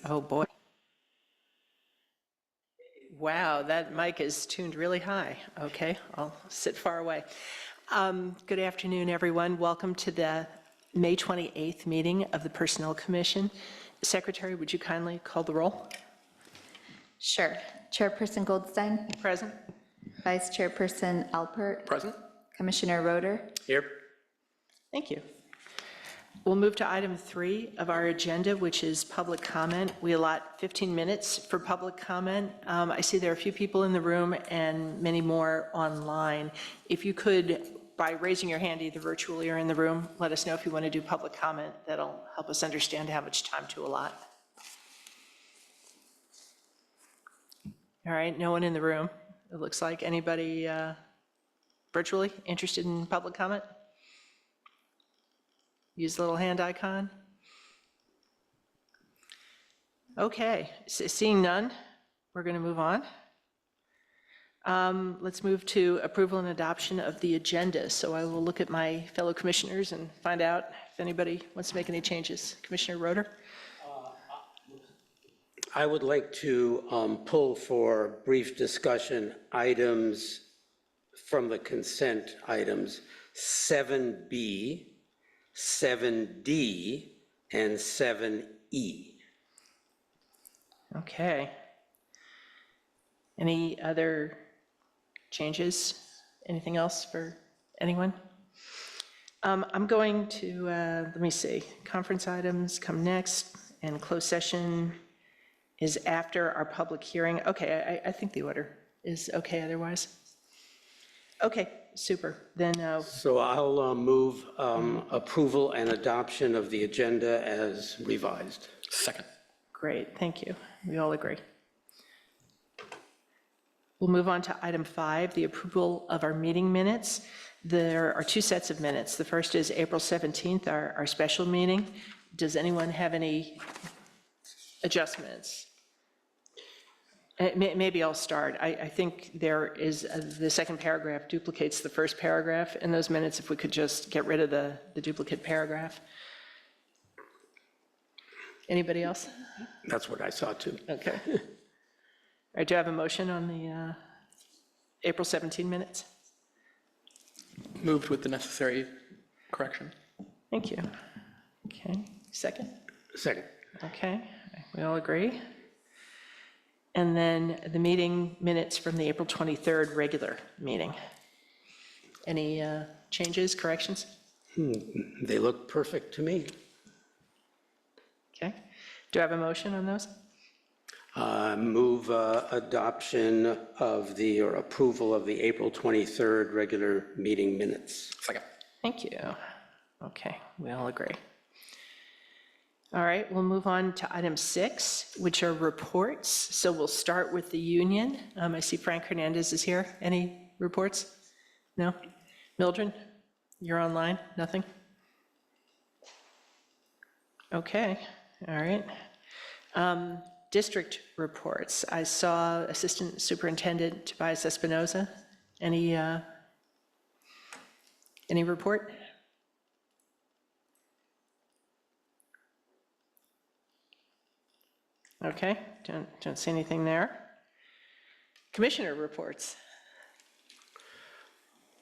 Oh, boy. Wow, that mic is tuned really high. Okay, I'll sit far away. Good afternoon, everyone. Welcome to the May 28th meeting of the Personnel Commission. Secretary, would you kindly call the roll? Sure. Chairperson Goldstein, Present. Vice Chairperson Alpert, Present. Commissioner Roeder. Here. Thank you. We'll move to item 3 of our agenda, which is public comment. We allot 15 minutes for public comment. I see there are a few people in the room and many more online. If you could, by raising your hand either virtually or in the room, let us know if you want to do public comment. That'll help us understand how much time to allot. All right, no one in the room. It looks like anybody virtually interested in public comment? Use the little hand icon. Okay, seeing none, we're going to move on. Let's move to approval and adoption of the agenda. So I will look at my fellow commissioners and find out if anybody wants to make any changes. Commissioner Roeder? I would like to pull for brief discussion items from the consent items 7B, 7D, and 7E. Okay. Any other changes? Anything else for anyone? I'm going to, let me see, conference items come next, and closed session is after our public hearing. Okay, I think the order is okay otherwise. Okay, super. Then So I'll move approval and adoption of the agenda as revised. Second. great, thank you. We all agree. We'll move on to item 5, the approval of our meeting minutes. There are 2 sets of minutes. The first is April 17th, our special meeting. Does anyone have any adjustments? Maybe I'll start. I think there is, the second paragraph duplicates the first paragraph in those minutes. If we could just get rid of the duplicate paragraph. Anybody else? That's what I saw too. Okay. All right, do I have a motion on the April 17 minutes? Moved with the necessary correction. Thank you. Okay, second? Second. Okay, we all agree. And then the meeting minutes from the April 23rd regular meeting. Any changes, corrections? They look perfect to me. Okay. Do I have a motion on those? Move adoption of the, or approval of the April 23rd regular meeting minutes. Second. Thank you. Okay, we all agree. All right, we'll move on to item 6, which are reports. So we'll start with the union. I see Frank Hernandez is here. Any reports? No? Mildred, you're online? Nothing? Okay, all right. District reports. I saw Assistant Superintendent Tobias Espinoza. Any report? Okay, don't see anything there. Commissioner reports.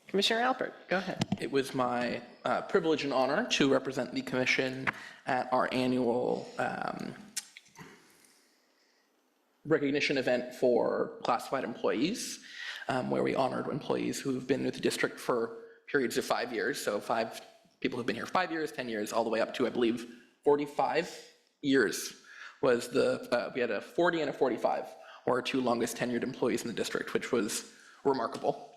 Commissioner Alpert, go ahead. It was my privilege and honor to represent the commission at our annual recognition event for classified employees, where we honored employees who've been with the district for periods of 5 years. So 5 people who've been here 5 years, 10 years, all the way up to, I believe, 45 years was the, we had a 40 and a 45, or our 2 longest tenured employees in the district, which was remarkable.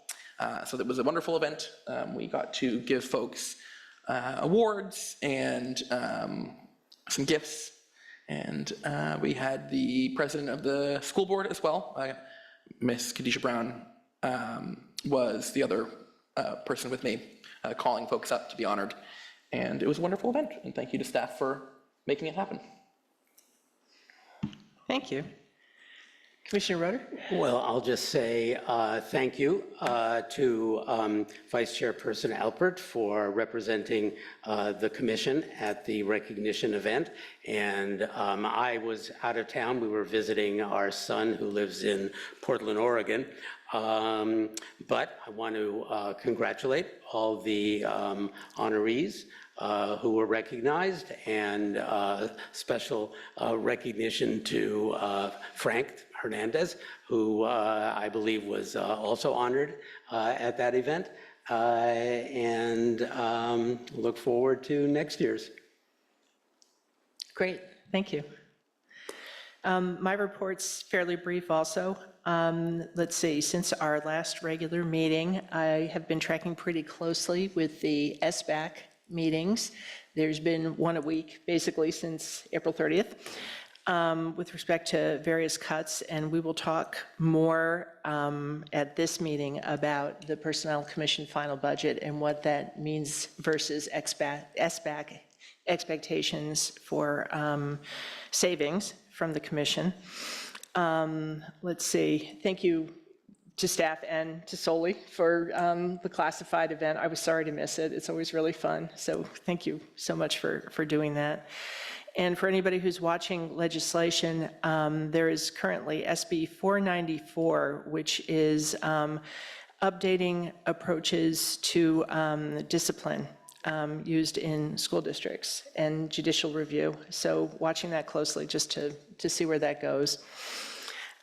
So that was a wonderful event. We got to give folks awards and some gifts. And we had the president of the school board as well. Miss Khadijah Brown was the other person with me, calling folks up to be honored. And it was a wonderful event, and thank you to staff for making it happen. Thank you. Commissioner Roeder? Well, I'll just say thank you to Vice Chairperson Alpert for representing the commission at the recognition event. And I was out of town. We were visiting our son who lives in Portland, Oregon. But I want to congratulate all the honorees who were recognized, and special recognition to Frank Hernandez, who I believe was also honored at that event, and look forward to next year's. Great, thank you. My report's fairly brief also. Let's see, since our last regular meeting, I have been tracking pretty closely with the SBAC meetings. There's been one a week, basically, since April 30th, with respect to various cuts, and we will talk more at this meeting about the Personnel Commission final budget and what that means versus SBAC expectations for savings from the commission. Let's see, thank you to staff and to Soli for the classified event. I was sorry to miss it. It's always really fun. So thank you so much for doing that. And for anybody who's watching legislation, there is currently SB 494, which is updating approaches to discipline used in school districts and judicial review. So watching that closely just to see where that goes.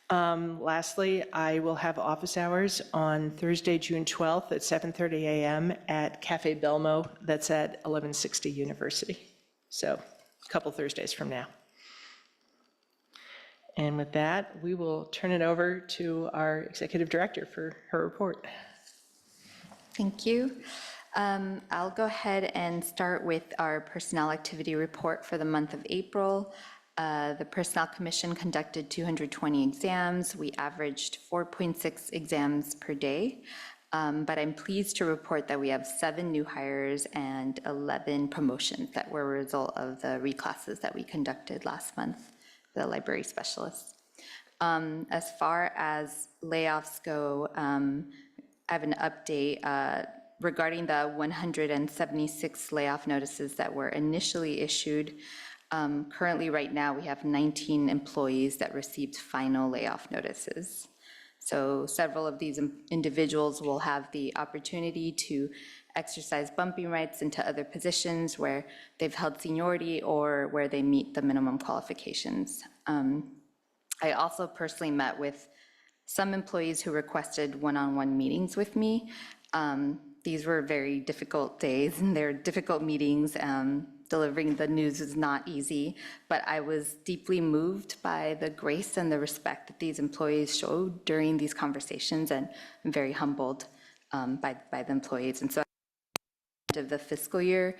Lastly, I will have office hours on Thursday, June 12th at 7:30 a.m. at Cafe Belmo. That's at 1160 University. So a couple Thursdays from now. And with that, we will turn it over to our executive director for her report. Thank you. I'll go ahead and start with our personnel activity report for the month of April. The Personnel Commission conducted 220 exams. We averaged 4.6 exams per day. But I'm pleased to report that we have 7 new hires and 11 promotions that were a result of the reclasses that we conducted last month, the library specialists. As far as layoffs go, I have an update regarding the 176 layoff notices that were initially issued. Currently, right now, we have 19 employees that received final layoff notices. So several of these individuals will have the opportunity to exercise bumping rights into other positions where they've held seniority or where they meet the minimum qualifications. I also personally met with some employees who requested one-on-one meetings with me. These were very difficult days, and they're difficult meetings. Delivering the news is not easy, but I was deeply moved by the grace and the respect that these employees showed during these conversations, and I'm very humbled by the employees. And so at the end of the fiscal year,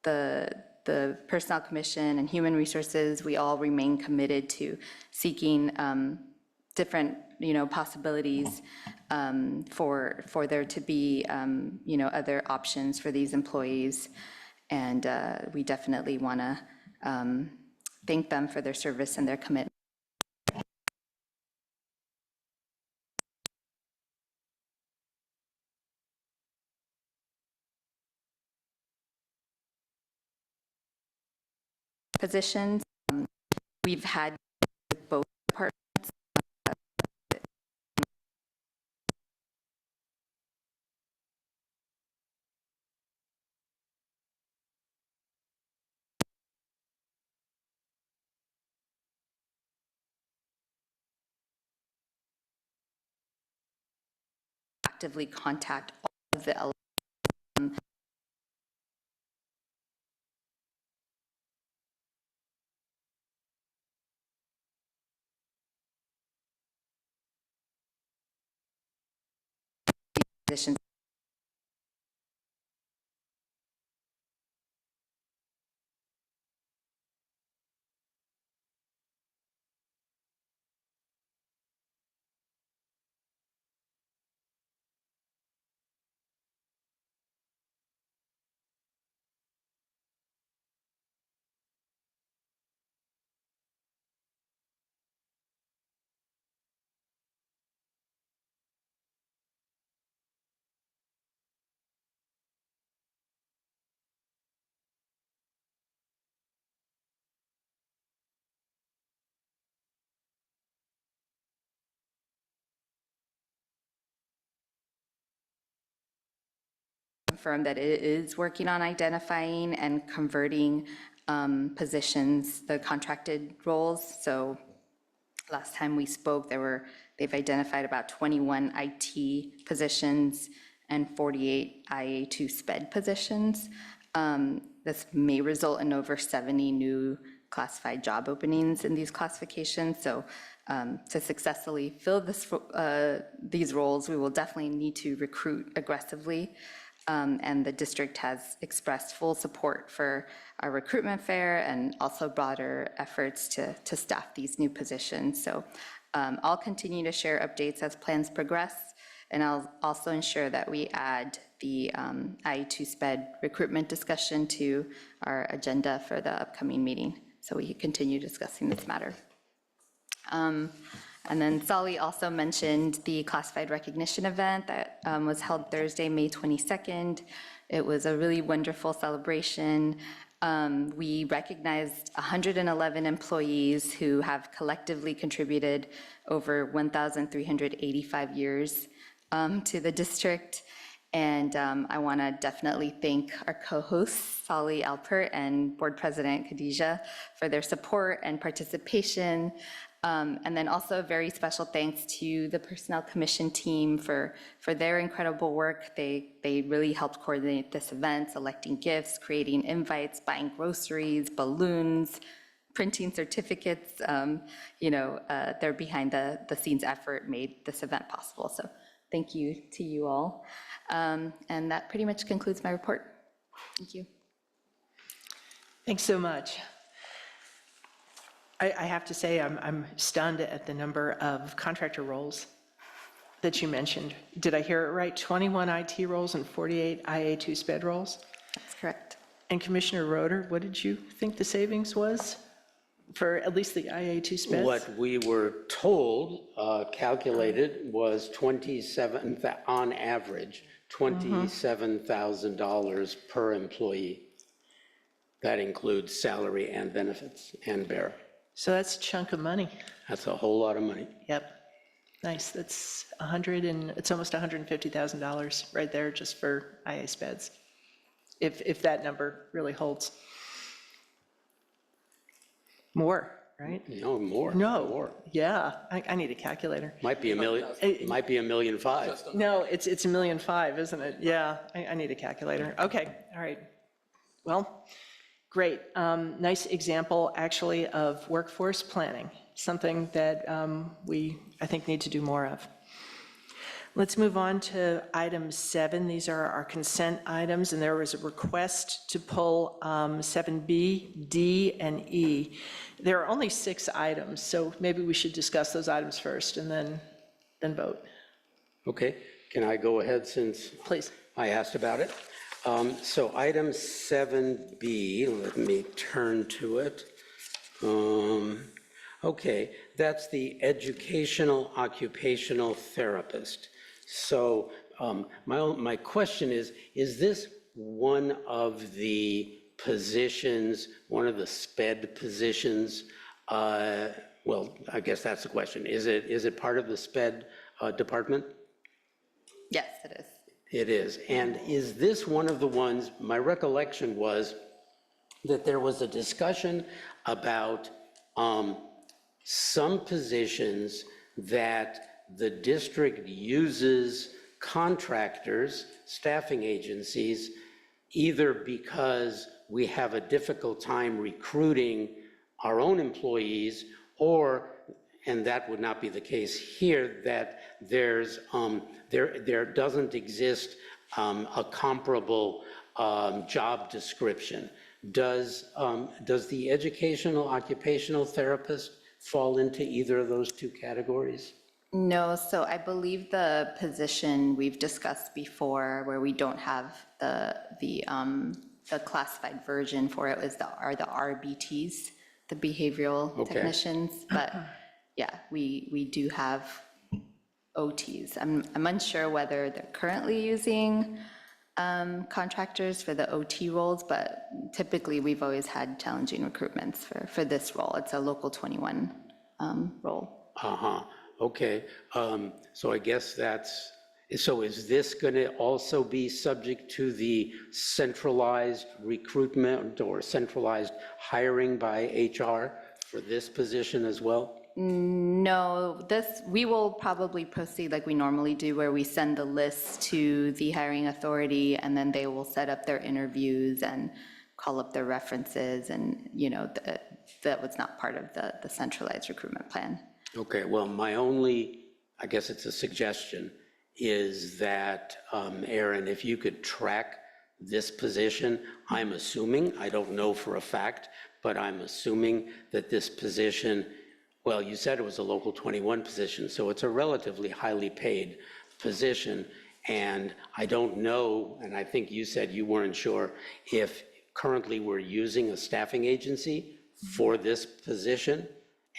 the Personnel Commission and Human Resources, we all remain committed to seeking different, possibilities for there to be, other options for these employees. And we definitely want to thank them for their service and their commitment. Positions, we've had both departments actively contact all of the positions. confirm that it is working on identifying and converting positions, the contracted roles. So last time we spoke, they've identified about 21 IT positions and 48 IA2 SPED positions. This may result in over 70 new classified job openings in these classifications. So to successfully fill these roles, we will definitely need to recruit aggressively. And the district has expressed full support for our recruitment fair and also broader efforts to staff these new positions. So I'll continue to share updates as plans progress, and I'll also ensure that we add the IE2 SPED recruitment discussion to our agenda for the upcoming meeting, so we can continue discussing this matter. And then Solly also mentioned the classified recognition event that was held Thursday, May 22nd. It was a really wonderful celebration. We recognized 111 employees who have collectively contributed over 1,385 years to the district. And I want to definitely thank our co-hosts, Solly Alpert and Board President Khadija, for their support and participation. And then also a very special thanks to the Personnel Commission team for their incredible work. They really helped coordinate this event, selecting gifts, creating invites, buying groceries, balloons, printing certificates. Their behind the scenes effort made this event possible. So thank you to you all. And that pretty much concludes my report. Thank you. Thanks so much. I have to say, I'm stunned at the number of contractor roles that you mentioned. Did I hear it right? 21 IT roles and 48 IA2 SPED roles? That's correct. And Commissioner Roeder, what did you think the savings was for at least the IA2 SPEDs? What we were told, calculated, was on average, $27,000 per employee. That includes salary and benefits and bear. So that's a chunk of money. That's a whole lot of money. Yep. Nice. That's it's almost $150,000 right there just for IA SPEDs, if that number really holds. More, right? No, more. No. More. Yeah. I need a calculator. Might be $1 million, might be $1.5 million. No, it's $1.5 million, isn't it? Yeah, I need a calculator. Okay, all right. Well, great. Nice example, actually, of workforce planning, something that we, I think, need to do more of. Let's move on to item 7. These are our consent items, and there was a request to pull 7B, D, and E. There are only 6 items, so maybe we should discuss those items first and then vote. Okay, can I go ahead since Please. I asked about it? So item 7B, let me turn to it. Okay, that's the educational occupational therapist. So my question is this one of the positions, one of the SPED positions? Well, I guess that's the question. Is it part of the SPED department? Yes, it is. It is. And is this one of the ones, my recollection was that there was a discussion about some positions that the district uses contractors, staffing agencies, either because we have a difficult time recruiting our own employees, or, and that would not be the case here, that there doesn't exist a comparable job description. Does the educational occupational therapist fall into either of those 2 categories? No, so I believe the position we've discussed before, where we don't have the classified version for it, are the RBTs, the behavioral technicians. But yeah, we do have OTs. I'm unsure whether they're currently using contractors for the OT roles, but typically we've always had challenging recruitments for this role. It's a local 21 role. Okay, so I guess So is this going to also be subject to the centralized recruitment or centralized hiring by HR for this position as well? No, we will probably proceed like we normally do, where we send the list to the hiring authority, and then they will set up their interviews and call up their references, and, that was not part of the centralized recruitment plan. Okay, well, my only, I guess it's a suggestion, is that, Aaron, if you could track this position, I'm assuming, I don't know for a fact, but I'm assuming that this position, well, you said it was a local 21 position, so it's a relatively highly paid position, and I don't know, and I think you said you weren't sure, if currently we're using a staffing agency for this position,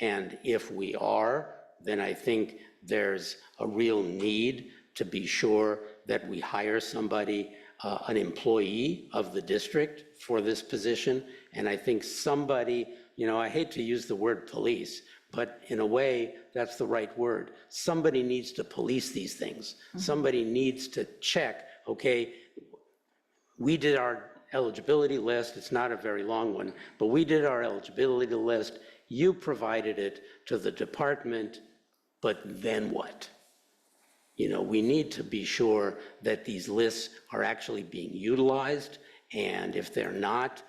and if we are, then I think there's a real need to be sure that we hire somebody, an employee of the district for this position. And I think somebody, I hate to use the word police, but in a way, that's the right word. Somebody needs to police these things. Somebody needs to check, okay, we did our eligibility list. It's not a very long one, but we did our eligibility list. You provided it to the department, but then what? We need to be sure that these lists are actually being utilized, and if they're not,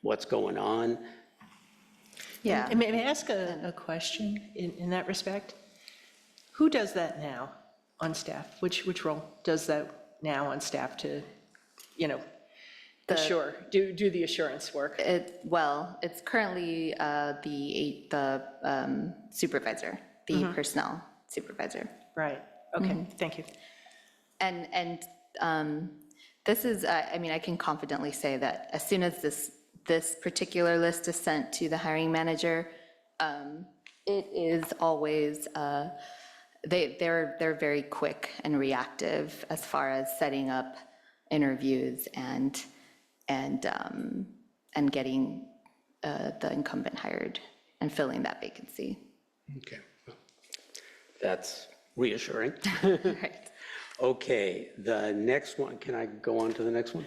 what's going on? Yeah. And may I ask a question in that respect? Who does that now on staff? Which role does that now on staff to, assure, do the assurance work? It's currently the supervisor, the personnel supervisor. Right, okay, thank you. And this is, I can confidently say that as soon as this particular list is sent to the hiring manager, it is always, they're very quick and reactive as far as setting up interviews and getting the incumbent hired and filling that vacancy. Okay, that's reassuring. Right. Okay, the next one, can I go on to the next one?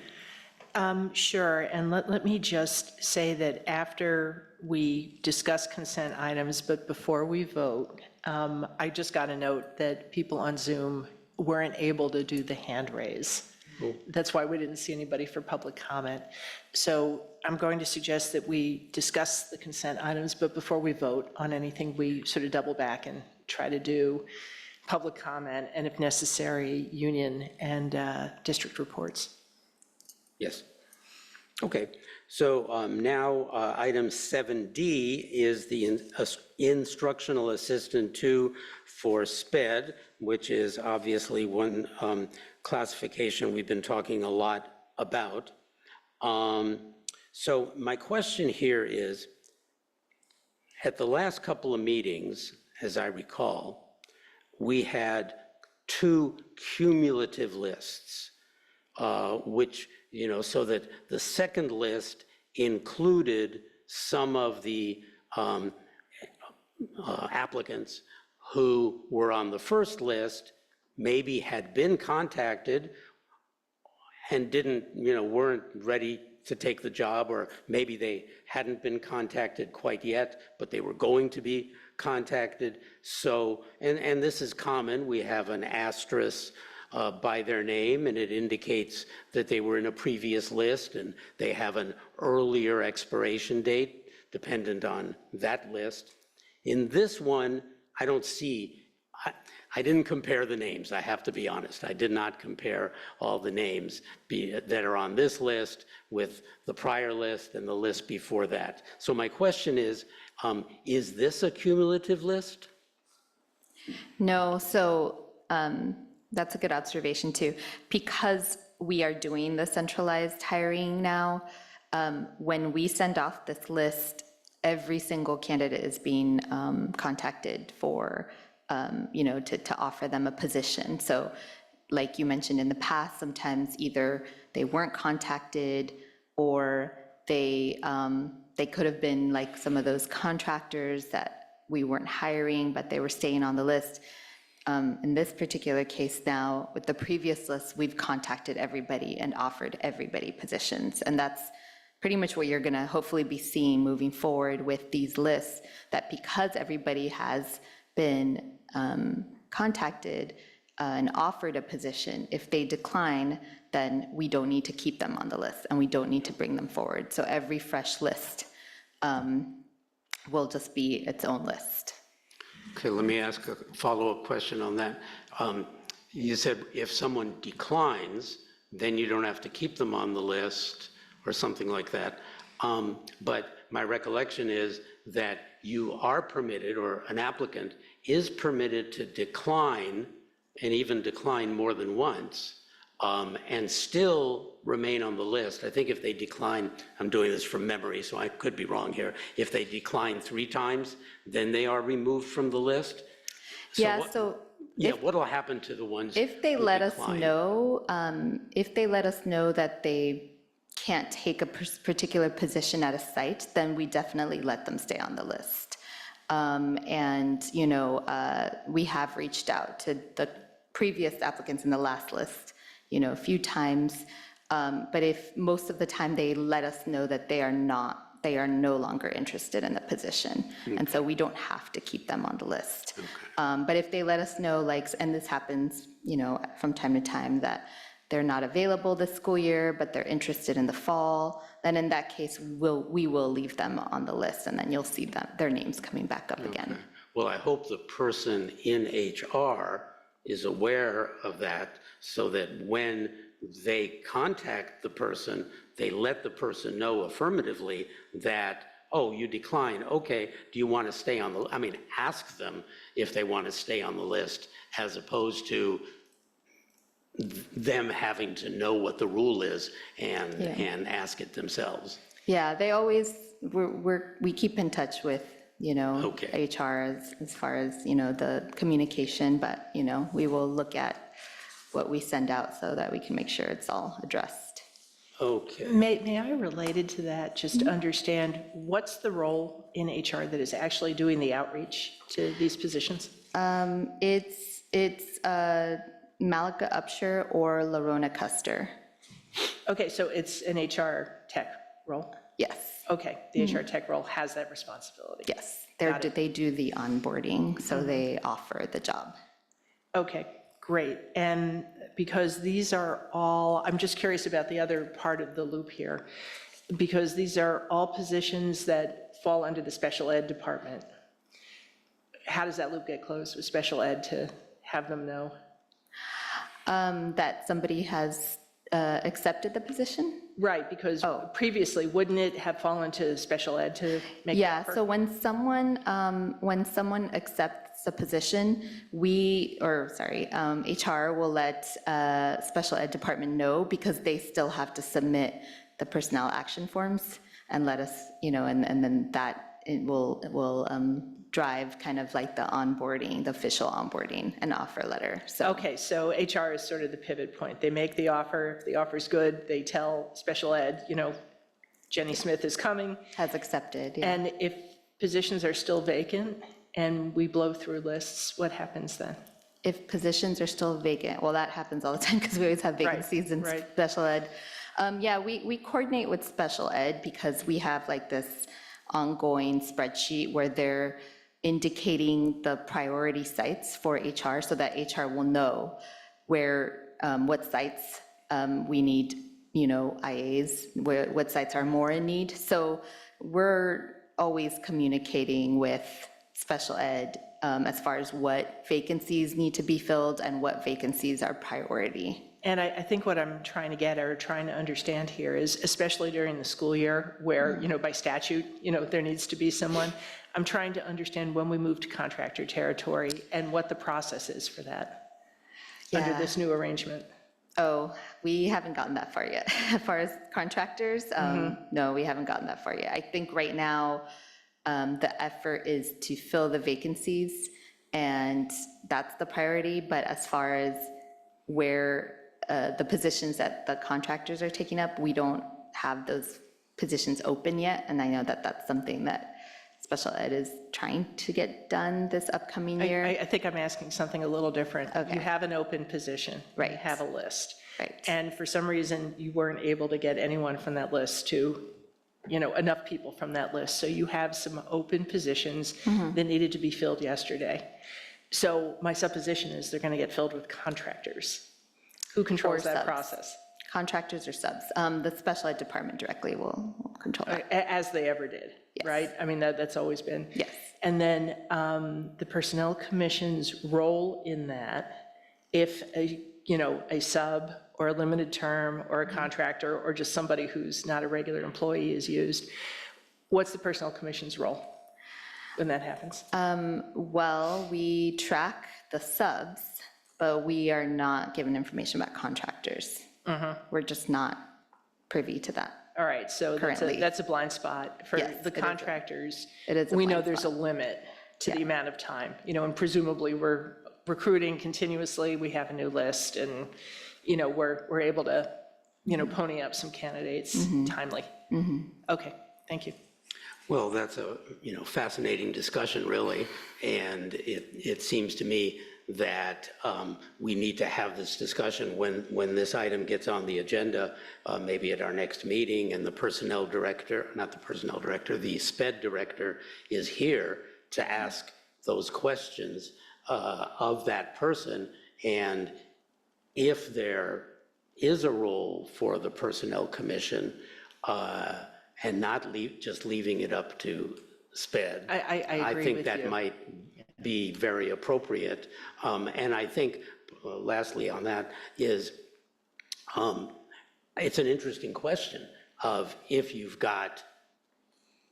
Sure, and let me just say that after we discuss consent items, but before we vote, I just got a note that people on Zoom weren't able to do the hand raise. That's why we didn't see anybody for public comment. So I'm going to suggest that we discuss the consent items, but before we vote on anything, we sort of double back and try to do public comment, and if necessary, union and district reports. Yes. Okay, so now item 7D is the instructional assistant 2 for SPED, which is obviously one classification we've been talking a lot about. So my question here is, at the last couple of meetings, as I recall, we had 2 cumulative lists, which, so that the second list included some of the applicants who were on the first list, maybe had been contacted and weren't ready to take the job, or maybe they hadn't been contacted quite yet, but they were going to be contacted. So, and this is common, we have an asterisk by their name, and it indicates that they were in a previous list and they have an earlier expiration date dependent on that list. In this one, I don't see, I didn't compare the names, I have to be honest. I did not compare all the names that are on this list with the prior list and the list before that. So my question is this a cumulative list? No, so that's a good observation too. Because we are doing the centralized hiring now, when we send off this list, every single candidate is being contacted for, to offer them a position. So like you mentioned in the past, sometimes either they weren't contacted or they could have been like some of those contractors that we weren't hiring, but they were staying on the list. In this particular case now, with the previous list, we've contacted everybody and offered everybody positions. And that's pretty much what you're gonna hopefully be seeing moving forward with these lists, that because everybody has been contacted and offered a position, if they decline, then we don't need to keep them on the list and we don't need to bring them forward. So every fresh list will just be its own list. Okay, let me ask a follow-up question on that. You said if someone declines, then you don't have to keep them on the list or something like that. But my recollection is that you are permitted, or an applicant is permitted to decline, and even decline more than once, and still remain on the list. I think if they decline, I'm doing this from memory, so I could be wrong here. If they decline 3 times, then they are removed from the list? What'll happen to the ones If they who let us decline? know, that they can't take a particular position at a site, then we definitely let them stay on the list. We have reached out to the previous applicants in the last list, a few times. But if most of the time they let us know that they are no longer interested in the position. And so we don't have to keep them on the list. But if they let us know, and this happens, from time to time, that they're not available this school year, but they're interested in the fall, then in that case, we will leave them on the list, and then you'll see their names coming back up again. Well, I hope the person in HR is aware of that, so that when they contact the person, they let the person know affirmatively that, oh, you decline, okay, do you want to stay on the, ask them if they want to stay on the list, as opposed to them having to know what the rule is and ask it themselves. Yeah, they always, we keep in touch with, Okay. HR as far as, the communication, but, we will look at what we send out so that we can make sure it's all addressed. Okay. May I, related to that, just understand what's the role in HR that is actually doing the outreach to these positions? It's Malika Upshur or Larona Custer. Okay, so it's an HR tech role? Yes, Okay, the HR tech role has that responsibility? yes. Got it. They do the onboarding, so they offer the job. Okay, great. And because these are all, I'm just curious about the other part of the loop here, because these are all positions that fall under the special ed department. How does that loop get closed with special ed to have them know? That somebody has accepted the position? Right, because previously, wouldn't it have fallen to special ed to make the Yeah, offer? so when someone accepts the position, HR will let special ed department know, because they still have to submit the personnel action forms and let us, and then that it will drive kind of like the onboarding, the official onboarding and offer letter, so. Okay, so HR is sort of the pivot point. They make the offer, if the offer's good, they tell special ed, Jenny Smith is coming. Has accepted, yeah. And if positions are still vacant and we blow through lists, what happens then? If positions are still vacant, well, that happens all the time because we always have vacancies in right. special ed. Yeah, we coordinate with special ed because we have like this ongoing spreadsheet where they're indicating the priority sites for HR so that HR will know where, what sites we need, IAs, what sites are more in need. So we're always communicating with special ed as far as what vacancies need to be filled and what vacancies are priority. And I think what I'm trying to get or trying to understand here is, especially during the school year where, by statute, there needs to be someone, I'm trying to understand when we move to contractor territory and what the process is for that under Yeah. this new arrangement. Oh, we haven't gotten that far yet. As far as contractors, no, we haven't gotten that far yet. I think right now, the effort is to fill the vacancies, and that's the priority. But as far as where the positions that the contractors are taking up, we don't have those positions open yet. And I know that that's something that special ed is trying to get done this upcoming year. I think I'm asking something a little different. Okay. You have an open position. Right. You have a list. Right. And for some reason, you weren't able to get anyone from that list to, enough people from that list. So you have some open positions that needed to be filled yesterday. So my supposition is they're going to get filled with contractors. Who controls Or that subs. process? Contractors or subs. The special ed department directly will control that. As they ever did, Yes. right? I mean, that's always been. Yes. And then the Personnel Commission's role in that, if a sub or a limited term or a contractor or just somebody who's not a regular employee is used, what's the Personnel Commission's role when that happens? Well, we track the subs, but we are not given information about contractors. We're just not privy to that. All right, so Currently. that's a blind spot. For Yes, the it is contractors, it is a we know blind there's a limit to the amount of time, and presumably we're recruiting continuously, we have a new list, and, we're able to, pony up some candidates timely. Okay, thank you. Well, that's a, fascinating discussion, really, and it seems to me that we need to have this discussion when this item gets on the agenda, maybe at our next meeting, and the personnel director, not the personnel director, the SPED director is here to ask those questions of that person, and if there is a role for the Personnel Commission, and not just leaving it up to SPED. I agree think with that you. might be very appropriate. And I think, lastly on that, is it's an interesting question of if you've got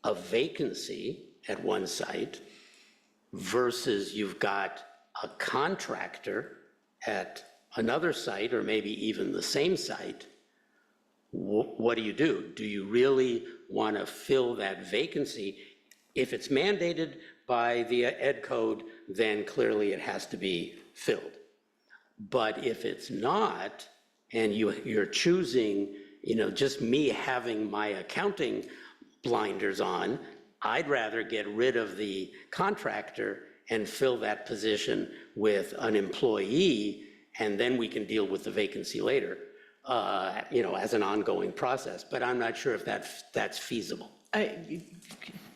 a vacancy at one site versus you've got a contractor at another site, or maybe even the same site, what do you do? Do you really want to fill that vacancy? If it's mandated by the ed code, then clearly it has to be filled. But if it's not, and you're choosing, just me having my accounting blinders on, I'd rather get rid of the contractor and fill that position with an employee, and then we can deal with the vacancy later, as an ongoing process. But I'm not sure if that's feasible.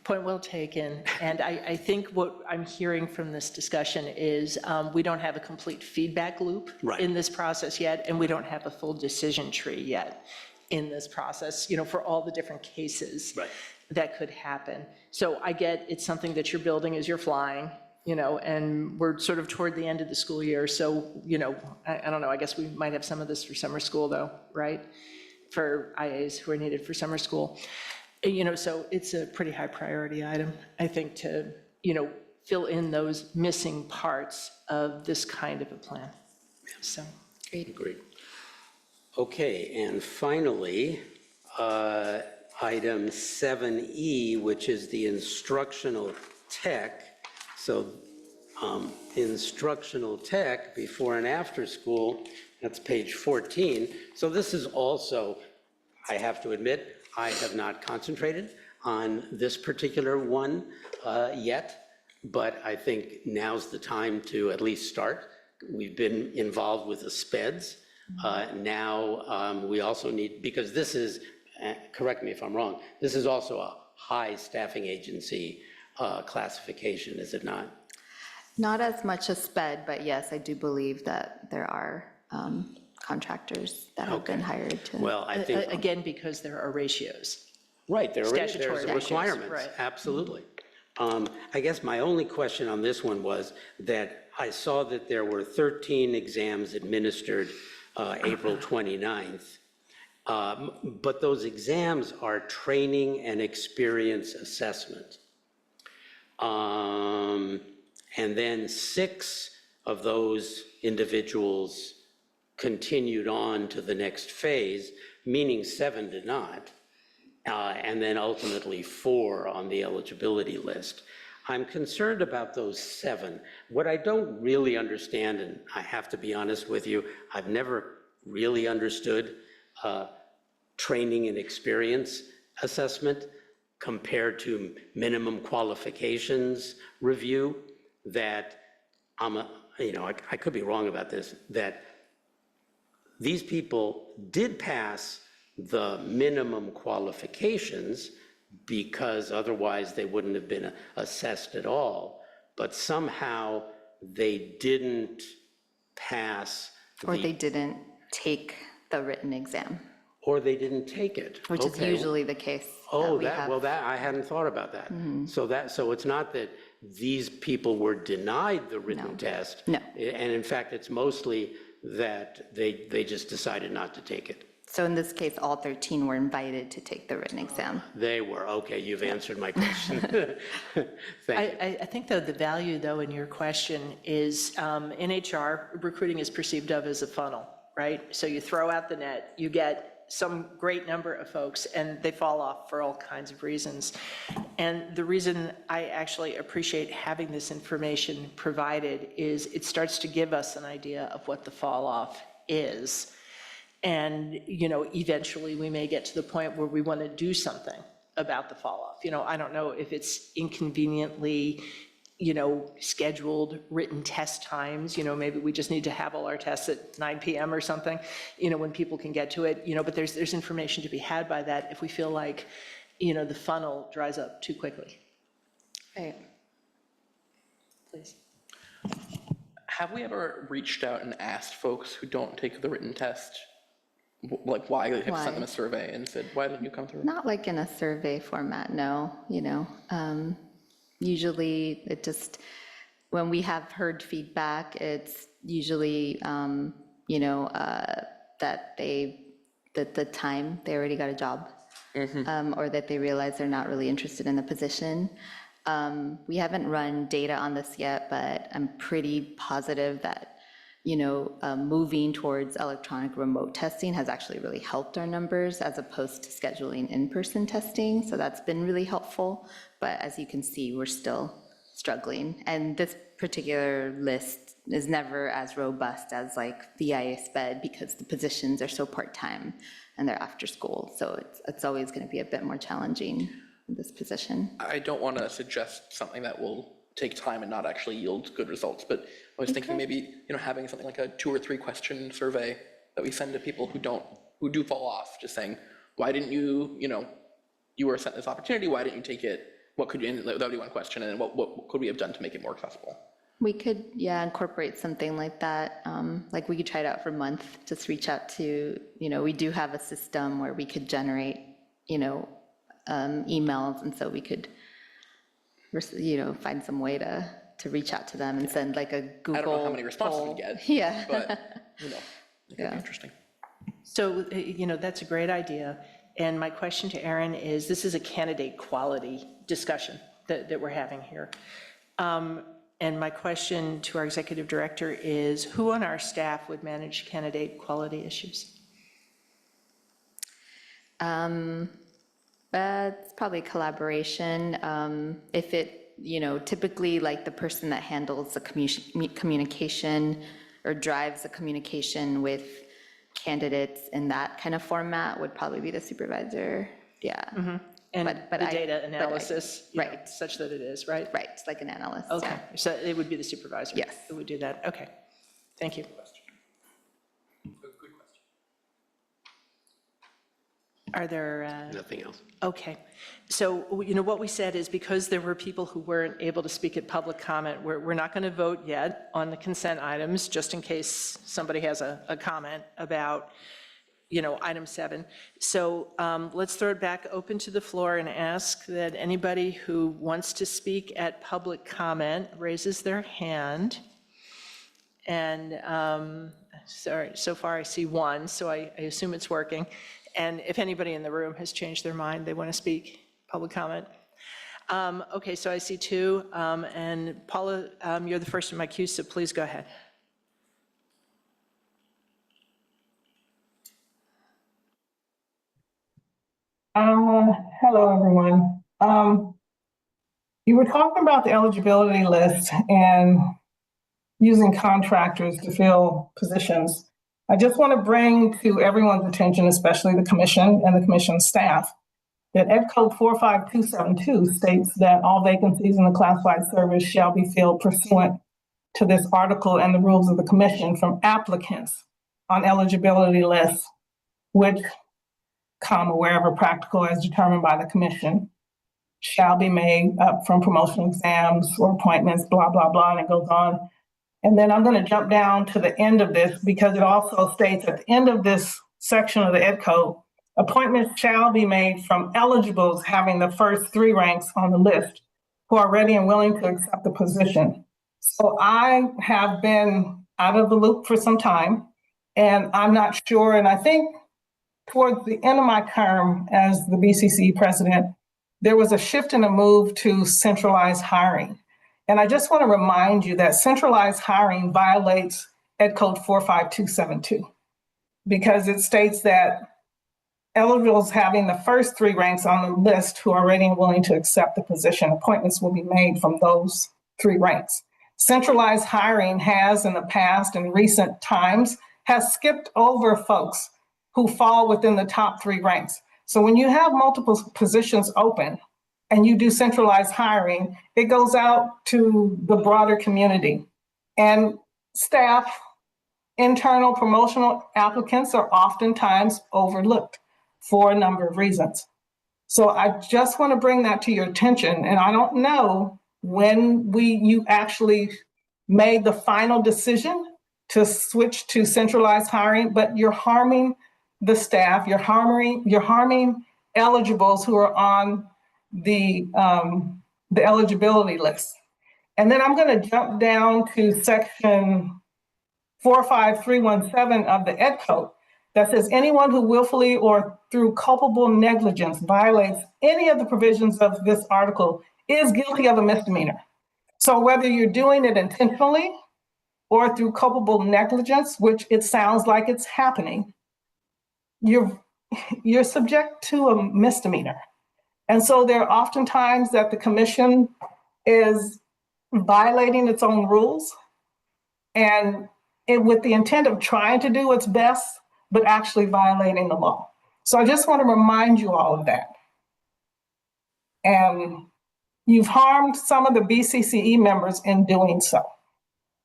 Point well taken, and I think what I'm hearing from this discussion is we don't have a complete feedback loop Right. in this process yet, and we don't have a full decision tree yet in this process, for all the different cases Right. that could happen. So I get it's something that you're building as you're flying, and we're sort of toward the end of the school year, so, I don't know, I guess we might have some of this for summer school though, right? For IAs who are needed for summer school. So it's a pretty high priority item, I think, to, fill in those missing parts of this kind of a plan. So, Agreed. Okay, and finally, item 7E, which is the instructional tech. So instructional tech, before and after school, that's page 14. So this is also, I have to admit, I have not concentrated on this particular one yet, but I think now's the time to at least start. We've been involved with the SPEDs. Now we also need, because this is, correct me if I'm wrong, this is also a high staffing agency classification, is it not? Not as much as SPED, but yes, I do believe that there are contractors that have been hired to. Well, I think, again, because there are ratios. right, there's statutory ratios, requirements, right. absolutely. I guess my only question on this one was that I saw that there were 13 exams administered April 29th, but those exams are training and experience assessment. And then 6 of those individuals continued on to the next phase, meaning 7 did not, and then ultimately 4 on the eligibility list. I'm concerned about those 7. What I don't really understand, and I have to be honest with you, I've never really understood training and experience assessment, compared to minimum qualifications review, that I could be wrong about this, that these people did pass the minimum qualifications because otherwise they wouldn't have been assessed at all, but somehow they didn't pass. Or they didn't take the written exam, Or they didn't take it. which is Okay. usually the case. Oh, we have. that, I hadn't thought about that. So it's not that these people were denied the written test. No. And in fact, it's mostly that they just decided not to take it. So in this case, all 13 were invited to take the written exam. They were, okay, you've answered my question. Thank you. I think, though, the value, though, in your question is, in HR, recruiting is perceived of as a funnel, right? So you throw out the net, you get some great number of folks, and they fall off for all kinds of reasons. And the reason I actually appreciate having this information provided is it starts to give us an idea of what the fall off is. And, eventually we may get to the point where we want to do something about the fall off. I don't know if it's inconveniently, scheduled written test times, maybe we just need to have all our tests at 9 p.m. or something, when people can get to it, but there's information to be had by that if we feel like, the funnel dries up too quickly. Right. Please. Have we ever reached out and asked folks who don't take the written test, like why they have sent them a survey and said, why didn't you come through? Not like in a survey format, no, usually it just, when we have heard feedback, it's usually, that the time, they already got a job. Or that they realize they're not really interested in the position. We haven't run data on this yet, but I'm pretty positive that, moving towards electronic remote testing has actually really helped our numbers as opposed to scheduling in-person testing. So that's been really helpful. But as you can see, we're still struggling. And this particular list is never as robust as like the IS-BED because the positions are so part-time and they're after school. So it's always going to be a bit more challenging in this position. I don't want to suggest something that will take time and not actually yield good results, but I was thinking maybe, having something like a 2 or 3 question survey that we send to people who do fall off, just saying, why didn't you, you were sent this opportunity, why didn't you take it? What could you, and that would be one question, and then what could we have done to make it more accessible? We could, incorporate something like that. Like we could try it out for a month, just reach out to, we do have a system where we could generate, emails, and so we could, find some way to reach out to them and send like a Google I don't know how many responses poll. we get, Yeah. but, it could be interesting. So, that's a great idea. And my question to Erin is, this is a candidate quality discussion that we're having here. And my question to our executive director is, who on our staff would manage candidate quality issues? It's probably a collaboration. If it, typically like the person that handles the communication or drives the communication with candidates in that kind of format would probably be the supervisor. Yeah. And But the I- data but I- analysis, right. such that it is, right? Right, it's like an analyst. Okay, yeah. so it would be the supervisor? Yes. That would do that, okay. Thank you. Are there, Nothing else. okay. So, what we said is because there were people who weren't able to speak at public comment, we're not going to vote yet on the consent items, just in case somebody has a comment about, item 7. So let's throw it back open to the floor and ask that anybody who wants to speak at public comment raises their hand. And, sorry, so far I see 1, so I assume it's working. And if anybody in the room has changed their mind, they want to speak, public comment. Okay, so I see 2, and Paula, you're the first in my queue, so please go ahead. Hello, everyone. You were talking about the eligibility list and using contractors to fill positions. I just want to bring to everyone's attention, especially the commission and the commission staff, that Ed Code 45272 states that all vacancies in the classified service shall be filled pursuant to this article and the rules of the commission from applicants on eligibility lists, which, comma, wherever practical as determined by the commission, shall be made up from promotional exams or appointments, blah, blah, blah, and it goes on. And then I'm going to jump down to the end of this because it also states at the end of this section of the Ed Code, appointments shall be made from eligibles having the first 3 ranks on the list who are ready and willing to accept the position. So I have been out of the loop for some time, and I'm not sure. And I think towards the end of my term as the BCC president, there was a shift and a move to centralized hiring. And I just want to remind you that centralized hiring violates Ed Code 45272 because it states that eligibles having the first 3 ranks on the list who are ready and willing to accept the position, appointments will be made from those 3 ranks. Centralized hiring has in the past and recent times has skipped over folks who fall within the top 3 ranks. So when you have multiple positions open and you do centralized hiring, it goes out to the broader community. And staff, internal promotional applicants are oftentimes overlooked for a number of reasons. So I just want to bring that to your attention. And I don't know when you actually made the final decision to switch to centralized hiring, but you're harming the staff, you're harming eligibles who are on the eligibility list. And then I'm going to jump down to section 45317 of the Ed Code that says anyone who willfully or through culpable negligence violates any of the provisions of this article is guilty of a misdemeanor. So whether you're doing it intentionally or through culpable negligence, which it sounds like it's happening, you're subject to a misdemeanor. And so there are often times that the commission is violating its own rules and with the intent of trying to do its best, but actually violating the law. So I just want to remind you all of that. And you've harmed some of the BCCE members in doing so.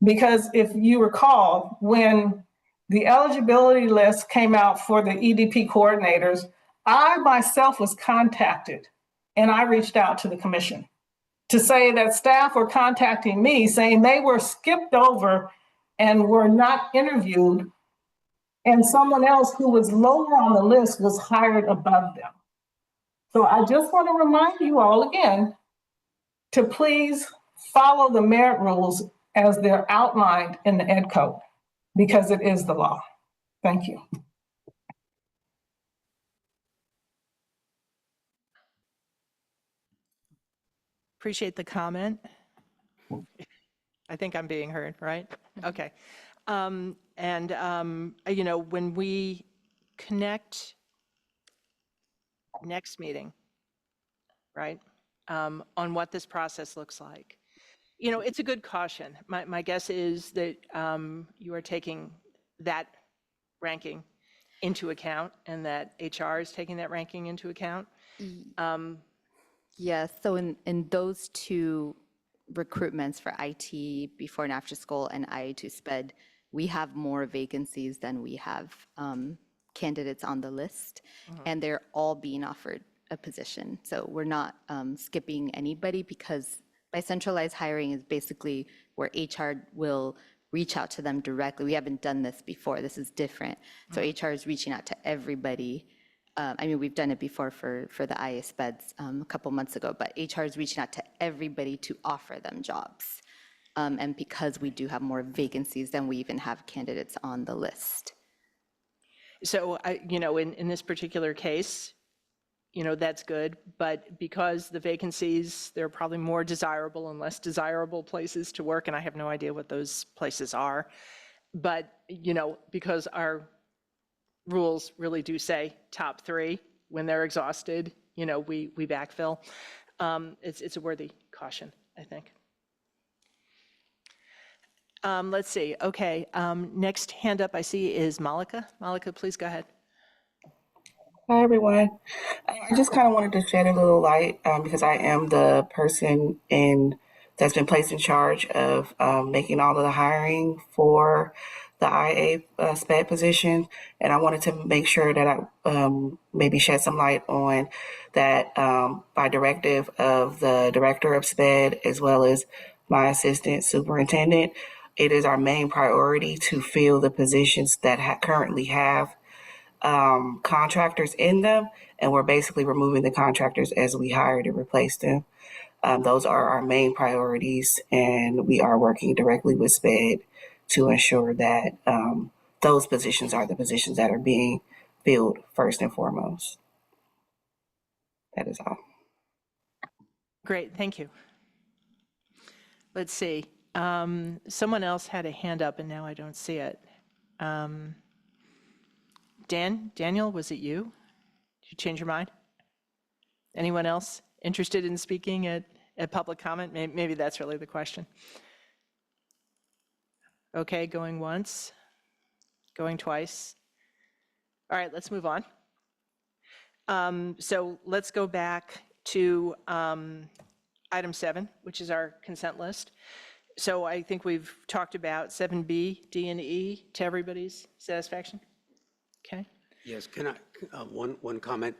Because if you recall, when the eligibility list came out for the EDP coordinators, I myself was contacted and I reached out to the commission to say that staff were contacting me saying they were skipped over and were not interviewed, and someone else who was lower on the list was hired above them. So I just want to remind you all again to please follow the merit rules as they're outlined in the Ed Code, because it is the law. Thank you. Appreciate the comment. I think I'm being heard, right? Okay. When we connect next meeting, right, on what this process looks like, it's a good caution. My guess is that you are taking that ranking into account and that HR is taking that ranking into account. Yes, so in those 2 recruitments for IT before and after school and IA2 SPED, we have more vacancies than we have candidates on the list, and they're all being offered a position. So we're not skipping anybody, because by centralized hiring is basically where HR will reach out to them directly. We haven't done this before. This is different. So HR is reaching out to everybody. We've done it before for the ISPEDs a couple months ago, but HR is reaching out to everybody to offer them jobs. And because we do have more vacancies than we even have candidates on the list. So, in this particular case, that's good, but because the vacancies, there are probably more desirable and less desirable places to work, and I have no idea what those places are. But, because our rules really do say top 3, when they're exhausted, we backfill. It's a worthy caution, I think. Let's see, okay, next hand up I see is Malika. Malika, please go ahead. Hi, everyone. I just kind of wanted to shed a little light because I am the person that's been placed in charge of making all of the hiring for the IA SPED position, and I wanted to make sure that I maybe shed some light on that by directive of the director of SPED as well as my assistant superintendent. It is our main priority to fill the positions that currently have contractors in them, and we're basically removing the contractors as we hire to replace them. Those are our main priorities, and we are working directly with SPED to ensure that those positions are the positions that are being filled first and foremost. That is all. Great, thank you. Let's see. Someone else had a hand up, and now I don't see it. Daniel, was it you? Did you change your mind? Anyone else interested in speaking at public comment? Maybe that's really the question. Okay, going once, going twice. All right, let's move on. So let's go back to item 7, which is our consent list. So I think we've talked about 7B, D, and E to everybody's satisfaction. Okay. Yes, can I, one comment.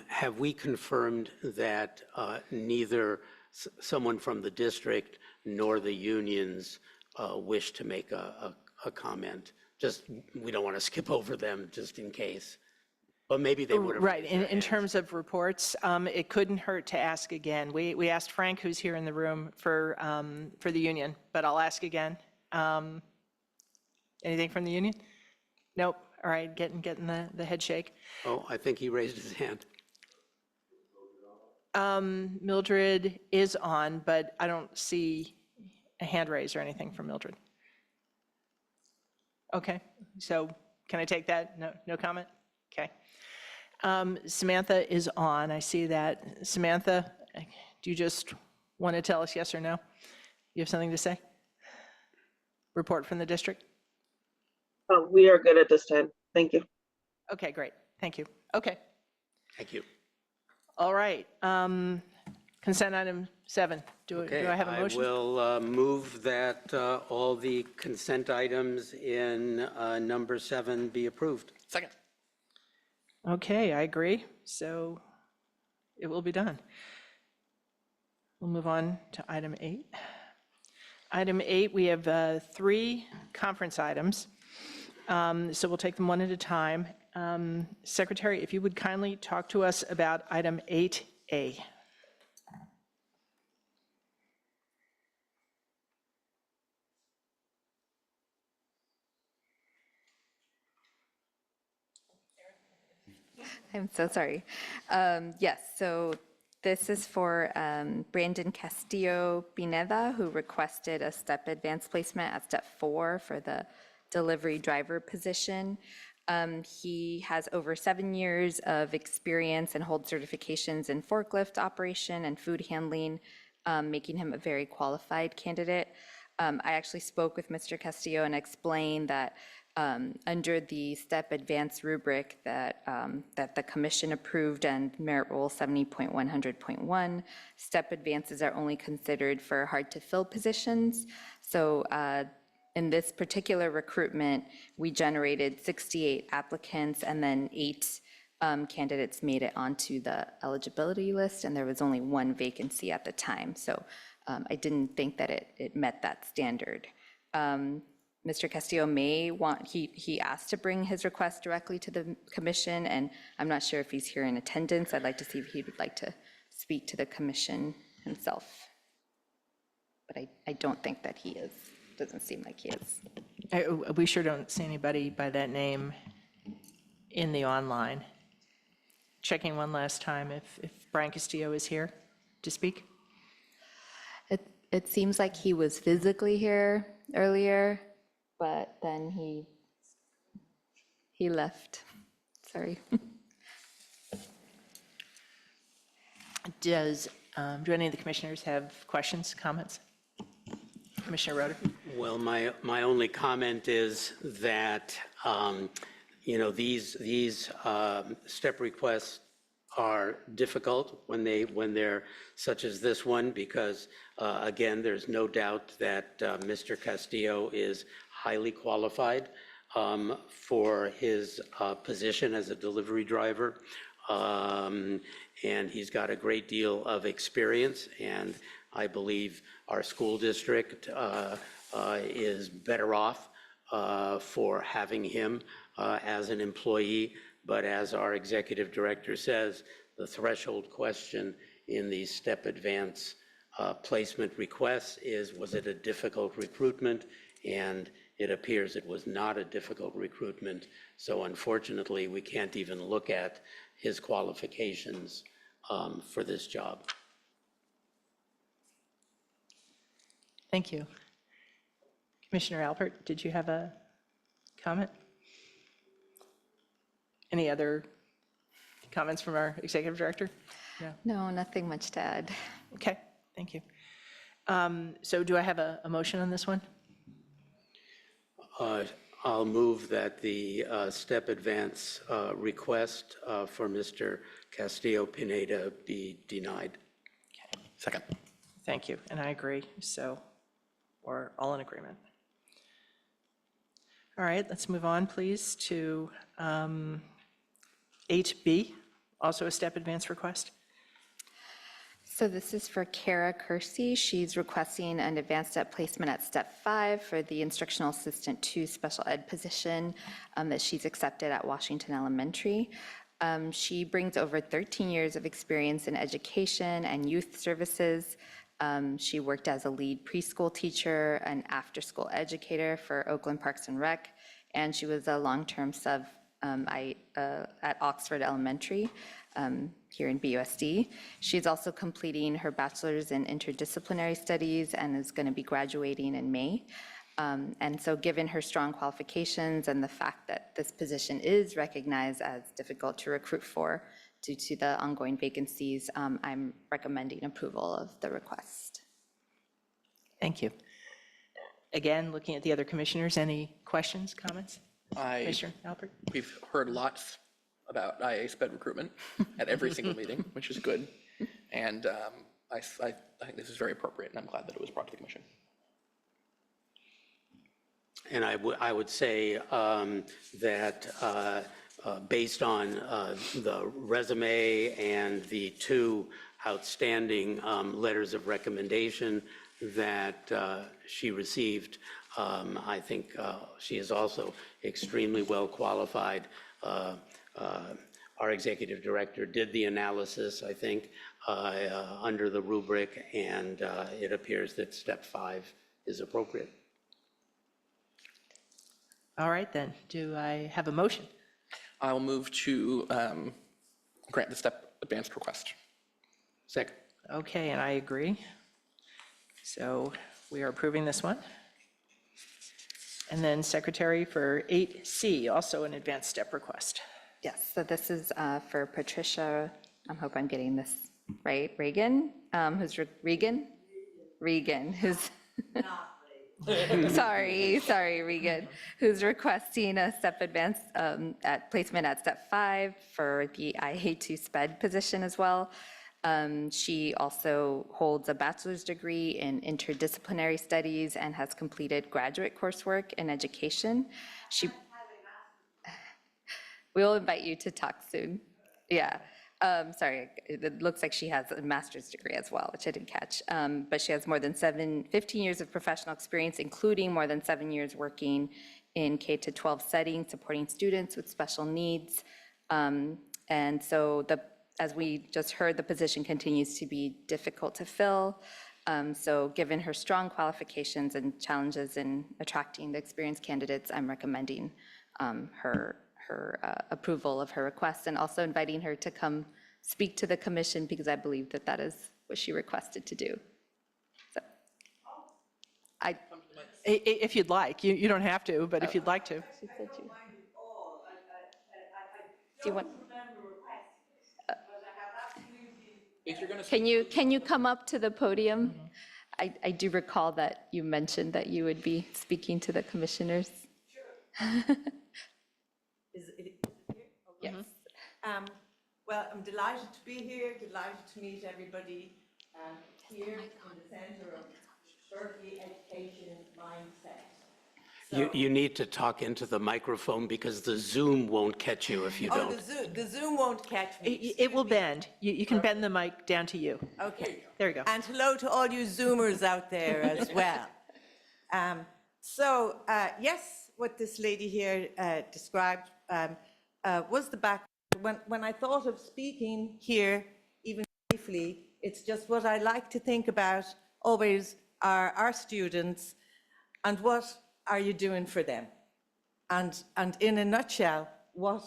Have we confirmed that neither someone from the district nor the unions wish to make a comment? Just, we don't want to skip over them just in case. But maybe they would have. Right, in terms of reports, it couldn't hurt to ask again. We asked Frank, who's here in the room, for the union, but I'll ask again. Anything from the union? Nope. All right, getting the head shake. Oh, I think he raised his hand. Mildred is on, but I don't see a hand raise or anything from Mildred. Okay, so can I take that? No comment? Okay. Samantha is on. I see that. Samantha, do you just want to tell us yes or no? You have something to say? Report from the district? Oh, we are good at this time. Thank you. Okay, great. Thank you. Okay. Thank you. All right. Consent item 7. Do I have a motion? I will move that all the consent items in number 7 be approved. Second. Okay, I agree. So it will be done. We'll move on to item 8. Item 8, we have 3 conference items. So we'll take them one at a time. Secretary, if you would kindly talk to us about item 8A. I'm so sorry. Yes, so this is for Brandon Castillo Pineda, who requested a step advance placement at step 4 for the delivery driver position. He has over 7 years of experience and holds certifications in forklift operation and food handling, making him a very qualified candidate. I actually spoke with Mr. Castillo and explained that under the step advance rubric that the commission approved and Merit Rule 70.100.1, step advances are only considered for hard to fill positions. So in this particular recruitment, we generated 68 applicants and then 8 candidates made it onto the eligibility list, and there was only 1 vacancy at the time. So I didn't think that it met that standard. Mr. Castillo may want, he asked to bring his request directly to the commission, and I'm not sure if he's here in attendance. I'd like to see if he would like to speak to the commission himself. But I don't think that he is. Doesn't seem like he is. We sure don't see anybody by that name in the online. Checking one last time if Brian Castillo is here to speak. It seems like he was physically here earlier, but then he left. Sorry. Do any of the commissioners have questions, comments? Commissioner Roeder? Well, my only comment is that, You know, these step requests are difficult when they're such as this one, because again, there's no doubt that Mr. Castillo is highly qualified for his position as a delivery driver. And he's got a great deal of experience, and I believe our school district is better off for having him as an employee. But as our executive director says, the threshold question in these step advance placement requests is, was it a difficult recruitment? And it appears it was not a difficult recruitment. So unfortunately, we can't even look at his qualifications for this job. Thank you. Commissioner Alpert, did you have a comment? Any other comments from our executive director? No? No, nothing much to add. Okay, thank you. So do I have a motion on this one? I'll move that the step advance request for Mr. Castillo Pineda be denied. Second. Thank you, and I agree, so we're all in agreement. All right, let's move on, please, to 8B, also a step advance request. So this is for Kara Kersey. She's requesting an advanced step placement at step 5 for the instructional assistant 2 special ed position that she's accepted at Washington Elementary. She brings over 13 years of experience in education and youth services. She worked as a lead preschool teacher and after-school educator for Oakland Parks and Rec, and she was a long-term sub at Oxford Elementary here in BUSD. She's also completing her bachelor's in interdisciplinary studies and is going to be graduating in May. And so given her strong qualifications and the fact that this position is recognized as difficult to recruit for due to the ongoing vacancies, I'm recommending approval of the request. Thank you. Again, looking at the other commissioners, any questions, comments? Commissioner Alpert? We've heard lots about IA sped recruitment at every single meeting, which is good. And I think this is very appropriate, and I'm glad that it was brought to the commission. And I would say that based on the resume and the 2 outstanding letters of recommendation that she received, I think she is also extremely well qualified. Our executive director did the analysis, I think, under the rubric, and it appears that step 5 is appropriate. All right, then, do I have a motion? I'll move to grant the step advanced request. Second. Okay, and I agree. So we are approving this one. And then Secretary for 8C, also an advanced step request. Yes, so this is for Patricia, I hope I'm getting this right, Regan, Regan, who's, sorry, Regan, who's requesting a step advance at placement at step 5 for the IA2 SPED position as well. She also holds a bachelor's degree in interdisciplinary studies and has completed graduate coursework in education. We'll invite you to talk soon. Yeah, sorry, it looks like she has a master's degree as well, which I didn't catch. But she has more than 15 years of professional experience, including more than 7 years working in K-12 settings, supporting students with special needs. And so as we just heard, the position continues to be difficult to fill. So given her strong qualifications and challenges in attracting the experienced candidates, I'm recommending her approval of her request, and also inviting her to come speak to the commission, because I believe that that is what she requested to do. So, If you'd like, you don't have to, but if you'd like to. she said you. Do you want? Can you come up to the podium? I do recall that you mentioned that you would be speaking to the commissioners. It Well, I'm delighted to be here, delighted to meet everybody here in the centre of Berkeley Education Mindset. You need to talk into the microphone because the Zoom won't catch you if you Oh, don't. the Zoom won't catch me. It will bend. You can bend the mic down to you. Okay. There you go. And hello to all you Zoomers out there as well. Yes, what this lady here described was the back. When I thought of speaking here, even briefly, it's just what I like to think about always are our students and what are you doing for them? And in a nutshell, what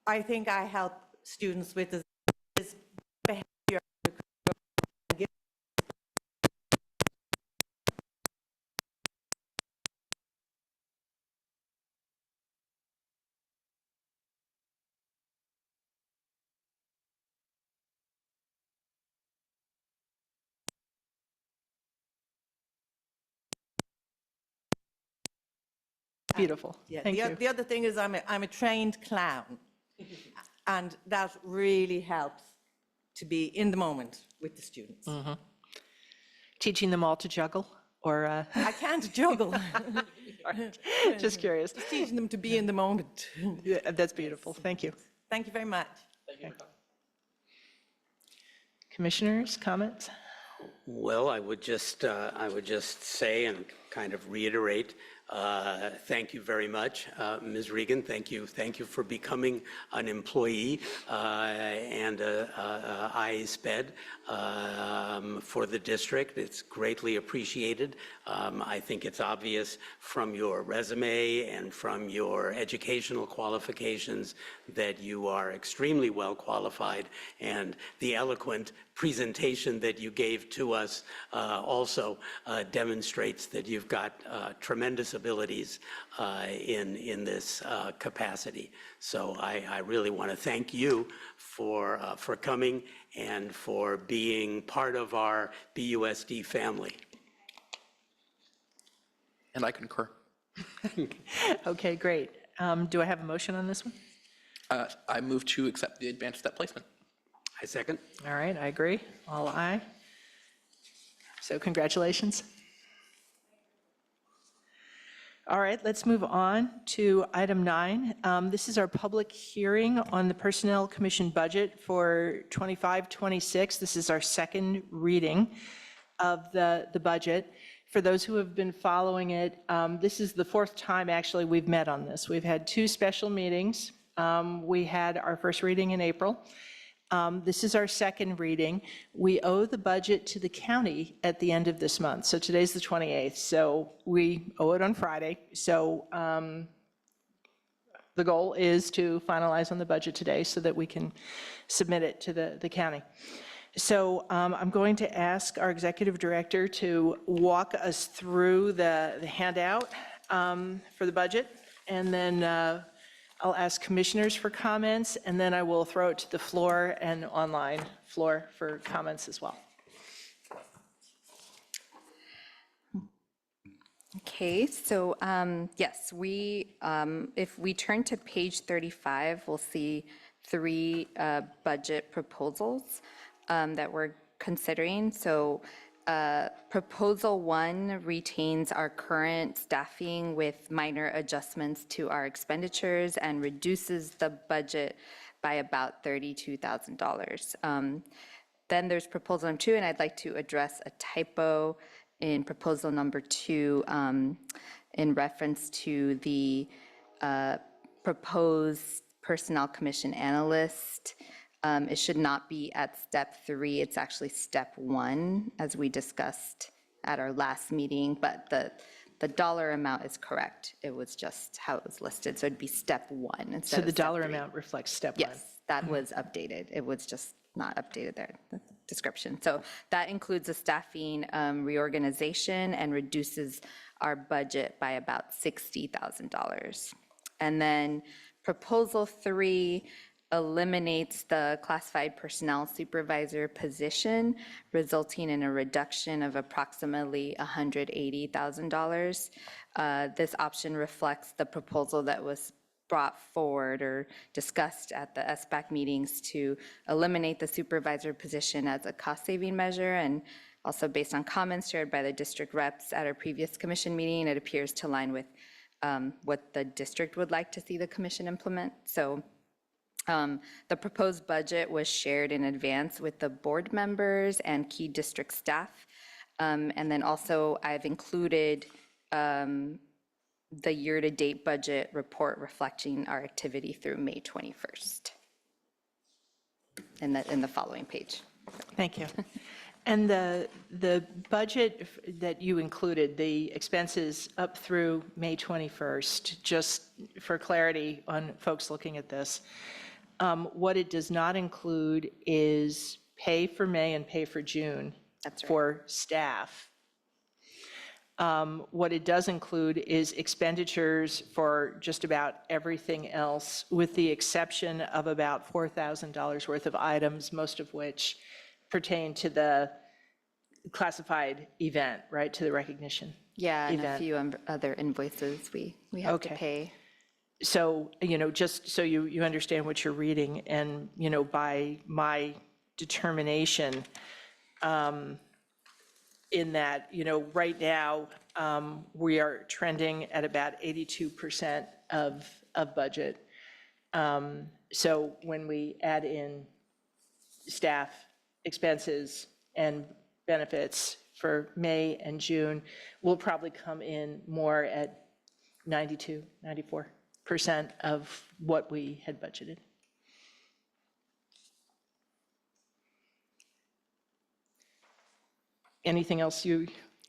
I think I help students with is behavior. Beautiful. Yeah, Thank you. the other thing is I'm a trained clown, and that really helps to be in the moment with the students. Teaching them all to juggle or, I can't juggle, just curious. teaching them to be in the moment. Yeah, that's beautiful. Thank you. Thank you very much. Commissioners, comments? Well, I would just say and kind of reiterate, thank you very much, Ms. Regan. Thank you for becoming an employee and a ISPED for the district. It's greatly appreciated. I think it's obvious from your resume and from your educational qualifications that you are extremely well qualified, and the eloquent presentation that you gave to us also demonstrates that you've got tremendous abilities in this capacity. So I really want to thank you for coming and for being part of our BUSD family. And I concur. Okay, great. Do I have a motion on this one? I move to accept the advanced step placement. I second. All right, I agree. All aye. So congratulations. All right, let's move on to item 9. This is our public hearing on the Personnel Commission budget for 25-26. This is our second reading of the budget. For those who have been following it, this is the fourth time actually we've met on this. We've had 2 special meetings. We had our first reading in April. This is our second reading. We owe the budget to the county at the end of this month. So today's the 28th, so we owe it on Friday. So the goal is to finalize on the budget today so that we can submit it to the county. So I'm going to ask our executive director to walk us through the handout for the budget, and then I'll ask commissioners for comments, and then I will throw it to the floor and online floor for comments as well. Okay, so yes, if we turn to page 35, we'll see 3 budget proposals that we're considering. So Proposal 1 retains our current staffing with minor adjustments to our expenditures and reduces the budget by about $32,000. Then there's Proposal number 2, and I'd like to address a typo in Proposal number 2 in reference to the proposed Personnel Commission analyst. It should not be at step 3, it's actually step 1, as we discussed at our last meeting, but the dollar amount is correct. It was just how it was listed, so it'd be step 1 instead So of the step dollar 3. amount reflects step 1? Yes, that was updated. It was just not updated there, the description. So that includes a staffing reorganization and reduces our budget by about $60,000. And then Proposal 3 eliminates the classified personnel supervisor position, resulting in a reduction of approximately $180,000. This option reflects the proposal that was brought forward or discussed at the SBAC meetings to eliminate the supervisor position as a cost-saving measure. And also based on comments shared by the district reps at our previous commission meeting, it appears to align with what the district would like to see the commission implement. So the proposed budget was shared in advance with the board members and key district staff. And then also I've included the year-to-date budget report reflecting our activity through May 21st in the following page. Thank you. And the budget that you included, the expenses up through May 21st, just for clarity on folks looking at this, what it does not include is pay for May and pay for June That's right. for staff. What it does include is expenditures for just about everything else, with the exception of about $4,000 worth of items, most of which pertain to the classified event, right, to the recognition. Yeah, and a event. few other invoices we have to Okay. pay. So, just so you understand what you're reading, and, by my determination, in that, right now, we are trending at about 82% of budget. So when we add in staff expenses and benefits for May and June, we'll probably come in more at 92, 94% of what we had budgeted. Anything else you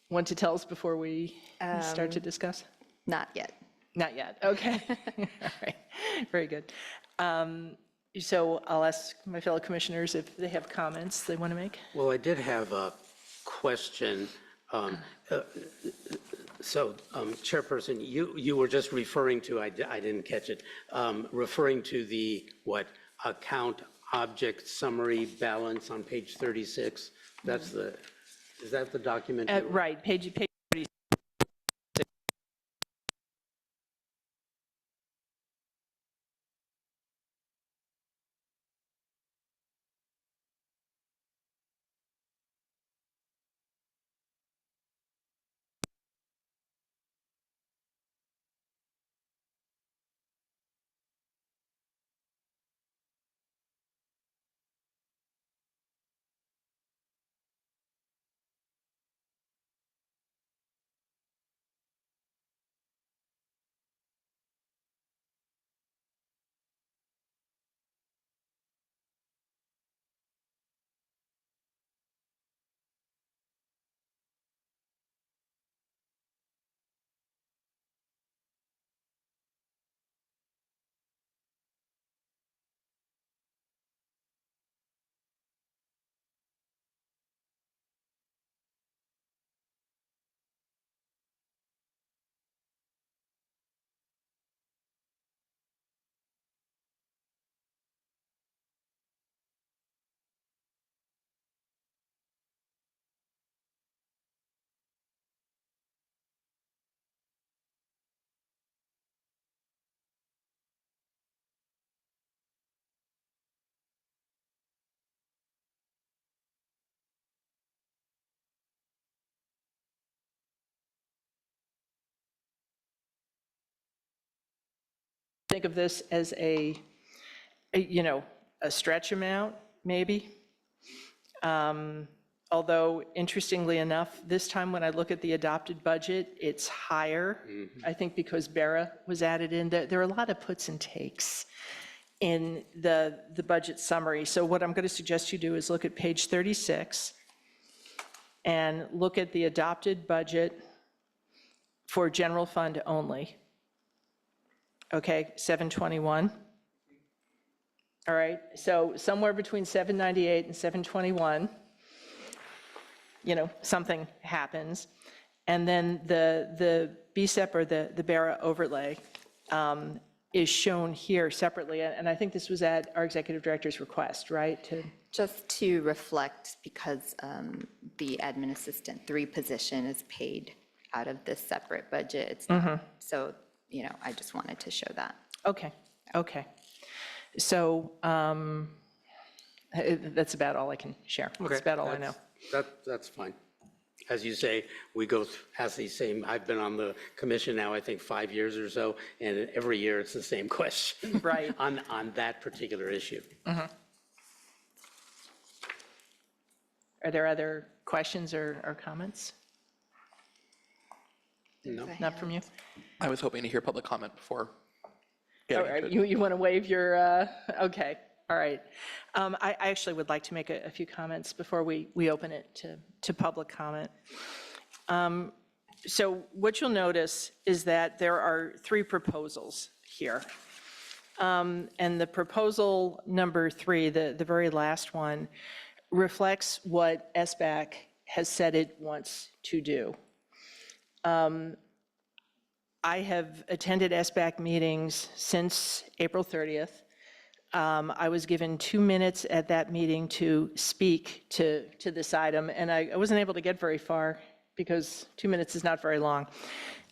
want to tell us before we start to discuss? Not yet. Not yet, okay. All right, very good. So I'll ask my fellow commissioners if they have comments they want to make. Well, I did have a question. So, Chairperson, you were just referring to, I didn't catch it, referring to the, account object summary balance on page 36? That's the, is that the document? Right, page 30. Think of this as a stretch amount, maybe. Although, interestingly enough, this time when I look at the adopted budget, it's higher. I think because BERA was added in. There are a lot of puts and takes in the budget summary. So what I'm going to suggest you do is look at page 36 and look at the adopted budget for general fund only. Okay, 721. All right, so somewhere between 798 and 721, something happens. And then the BSEP or the BERA overlay is shown here separately. And I think this was at our executive director's request, right? Just to reflect, because the admin assistant 3 position is paid out of this separate budget. It's not, so, I just wanted to show that. Okay, okay. So that's about all I can share. That's about all I know. That's fine. As you say, we go ask these same, I've been on the commission now, I think, 5 years or so, and every year it's the same question. Right. On that particular issue. Are there other questions or comments? No. Not from you? I was hoping to hear public comment before All getting right, into it. you want to waive your, okay, all right. I actually would like to make a few comments before we open it to public comment. So what you'll notice is that there are 3 proposals here. And the proposal number 3, the very last one, reflects what SBAC has said it wants to do. I have attended SBAC meetings since April 30th. I was given 2 minutes at that meeting to speak to this item, and I wasn't able to get very far because 2 minutes is not very long.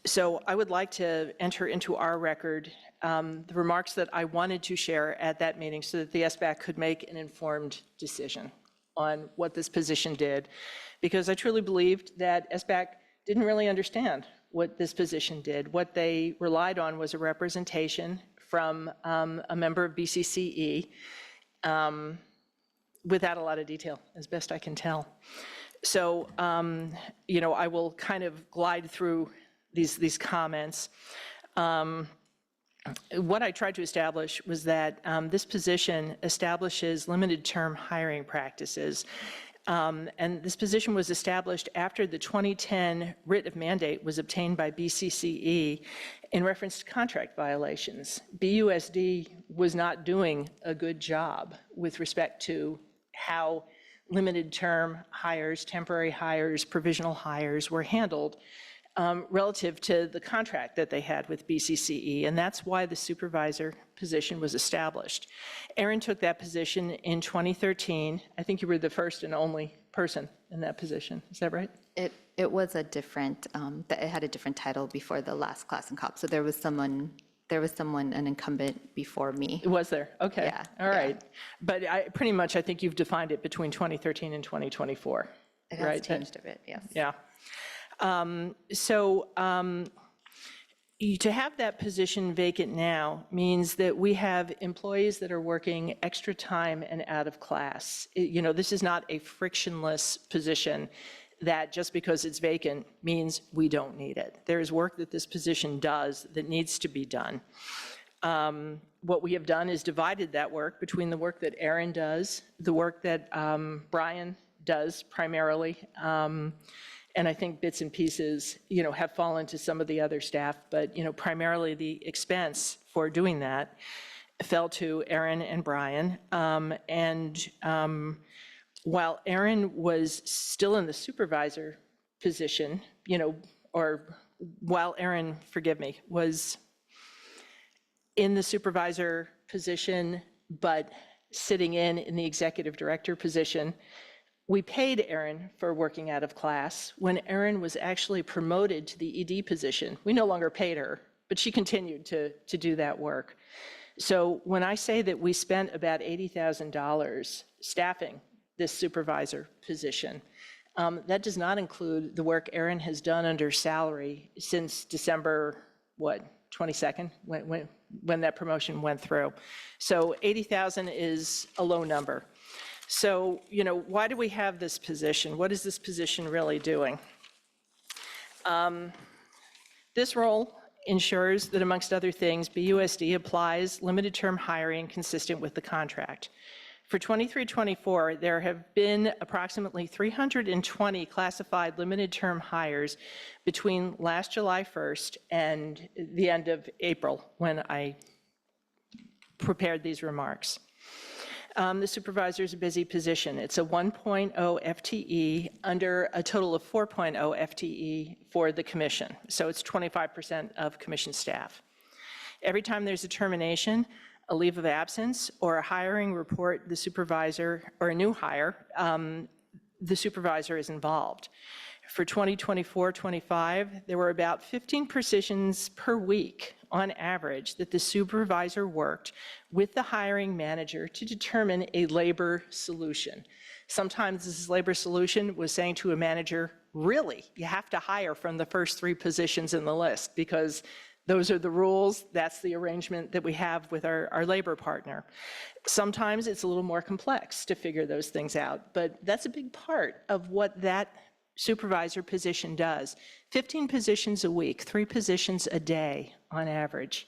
So I would like to enter into our record the remarks that I wanted to share at that meeting so that the SBAC could make an informed decision on what this position did, because I truly believed that SBAC didn't really understand what this position did. What they relied on was a representation from a member of BCCE without a lot of detail, as best I can tell. So, I will kind of glide through these comments. What I tried to establish was that this position establishes limited-term hiring practices. And this position was established after the 2010 writ of mandate was obtained by BCCE in reference to contract violations. BUSD was not doing a good job with respect to how limited-term hires, temporary hires, provisional hires were handled relative to the contract that they had with BCCE, and that's why the supervisor position was established. Aaron took that position in 2013. I think you were the first and only person in that position. Is that right? It was a different, it had a different title before the last class in COP. So there was someone, an incumbent before me. Was there? Okay. Yeah, All right. But pretty much, I think you've defined it between 2013 and 2024. It has right? changed a bit, yes. Yeah. To have that position vacant now means that we have employees that are working extra time and out of class. This is not a frictionless position that just because it's vacant means we don't need it. There is work that this position does that needs to be done. What we have done is divided that work between the work that Aaron does, the work that Brian does primarily, and I think bits and pieces, have fallen to some of the other staff, but, primarily the expense for doing that fell to Aaron and Brian. While Aaron was still in the supervisor position, or while Aaron, forgive me, was in the supervisor position, but sitting in the executive director position, we paid Erin for working out of class. When Erin was actually promoted to the ED position, we no longer paid her, but she continued to do that work. So when I say that we spent about $80,000 staffing this supervisor position, that does not include the work Erin has done under salary since December, 22nd, when that promotion went through. So 80,000 is a low number. So, why do we have this position? What is this position really doing? This role ensures that, amongst other things, BUSD applies limited-term hiring consistent with the contract. For 23-24, there have been approximately 320 classified limited-term hires between last July 1st and the end of April, when I prepared these remarks. The supervisor is a busy position. It's a 1.0 FTE under a total of 4.0 FTE for the commission. So it's 25% of commission staff. Every time there's a termination, a leave of absence, or a hiring report, the supervisor, or a new hire, the supervisor is involved. for 2024-25, there were about 15 positions per week on average that the supervisor worked with the hiring manager to determine a labor solution. Sometimes this labor solution was saying to a manager, really, you have to hire from the first 3 positions in the list because those are the rules, that's the arrangement that we have with our labor partner. Sometimes it's a little more complex to figure those things out, but that's a big part of what that supervisor position does. 15 positions a week, 3 positions a day on average.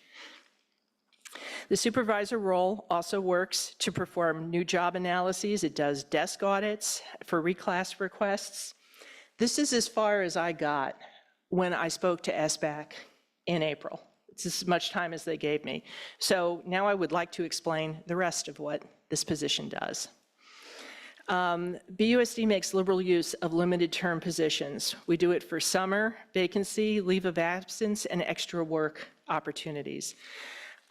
The supervisor role also works to perform new job analyses. It does desk audits for reclass requests. This is as far as I got when I spoke to SBAC in April. It's as much time as they gave me. So now I would like to explain the rest of what this position does. BUSD makes liberal use of limited term positions. We do it for summer, vacancy, leave of absence, and extra work opportunities.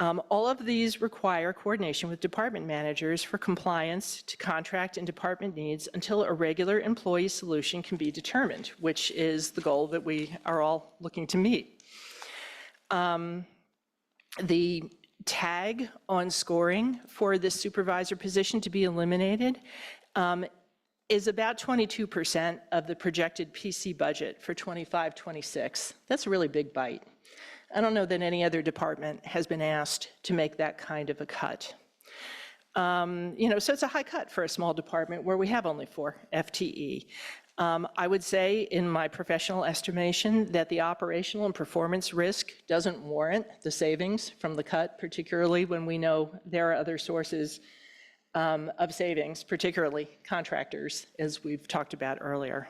All of these require coordination with department managers for compliance to contract and department needs until a regular employee solution can be determined, which is the goal that we are all looking to meet. The tag on scoring for this supervisor position to be eliminated is about 22% of the projected PC budget for 25-26. That's a really big bite. I don't know that any other department has been asked to make that kind of a cut. So it's a high cut for a small department where we have only 4 FTE. I would say, in my professional estimation, that the operational and performance risk doesn't warrant the savings from the cut, particularly when we know there are other sources of savings, particularly contractors, as we've talked about earlier.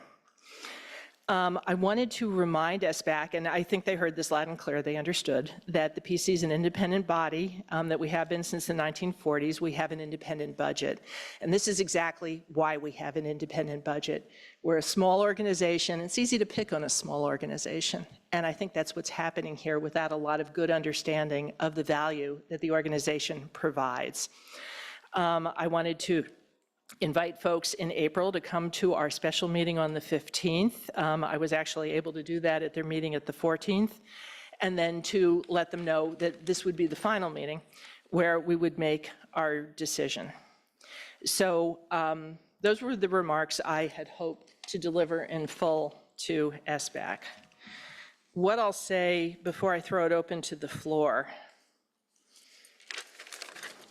I wanted to remind SBAC, and I think they heard this loud and clear, they understood, that the PC is an independent body, that we have been since the 1940s. We have an independent budget. And this is exactly why we have an independent budget. We're a small organization. It's easy to pick on a small organization. And I think that's what's happening here without a lot of good understanding of the value that the organization provides. I wanted to invite folks in April to come to our special meeting on the 15th. I was actually able to do that at their meeting at the 14th, and then to let them know that this would be the final meeting where we would make our decision. So those were the remarks I had hoped to deliver in full to SBAC. What I'll say before I throw it open to the floor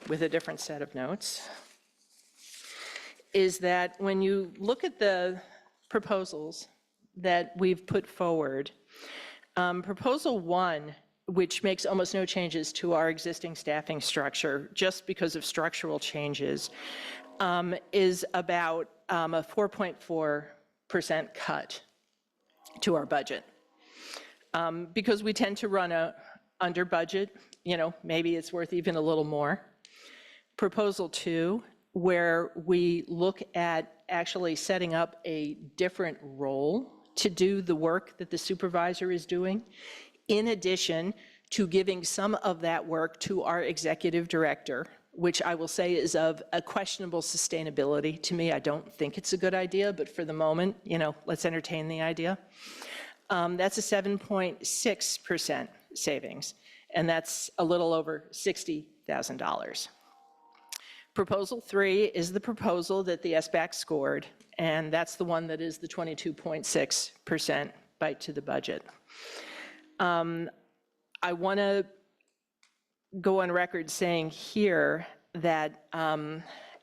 with a different set of notes is that when you look at the proposals that we've put forward, Proposal 1, which makes almost no changes to our existing staffing structure just because of structural changes, is about a 4.4% cut to our budget. Because we tend to run under budget, maybe it's worth even a little more. Proposal 2, where we look at actually setting up a different role to do the work that the supervisor is doing, in addition to giving some of that work to our executive director, which I will say is of a questionable sustainability. To me, I don't think it's a good idea, but for the moment, let's entertain the idea. That's a 7.6% savings, and that's a little over $60,000. Proposal 3 is the proposal that the SBAC scored, and that's the one that is the 22.6% bite to the budget. I want to go on record saying here that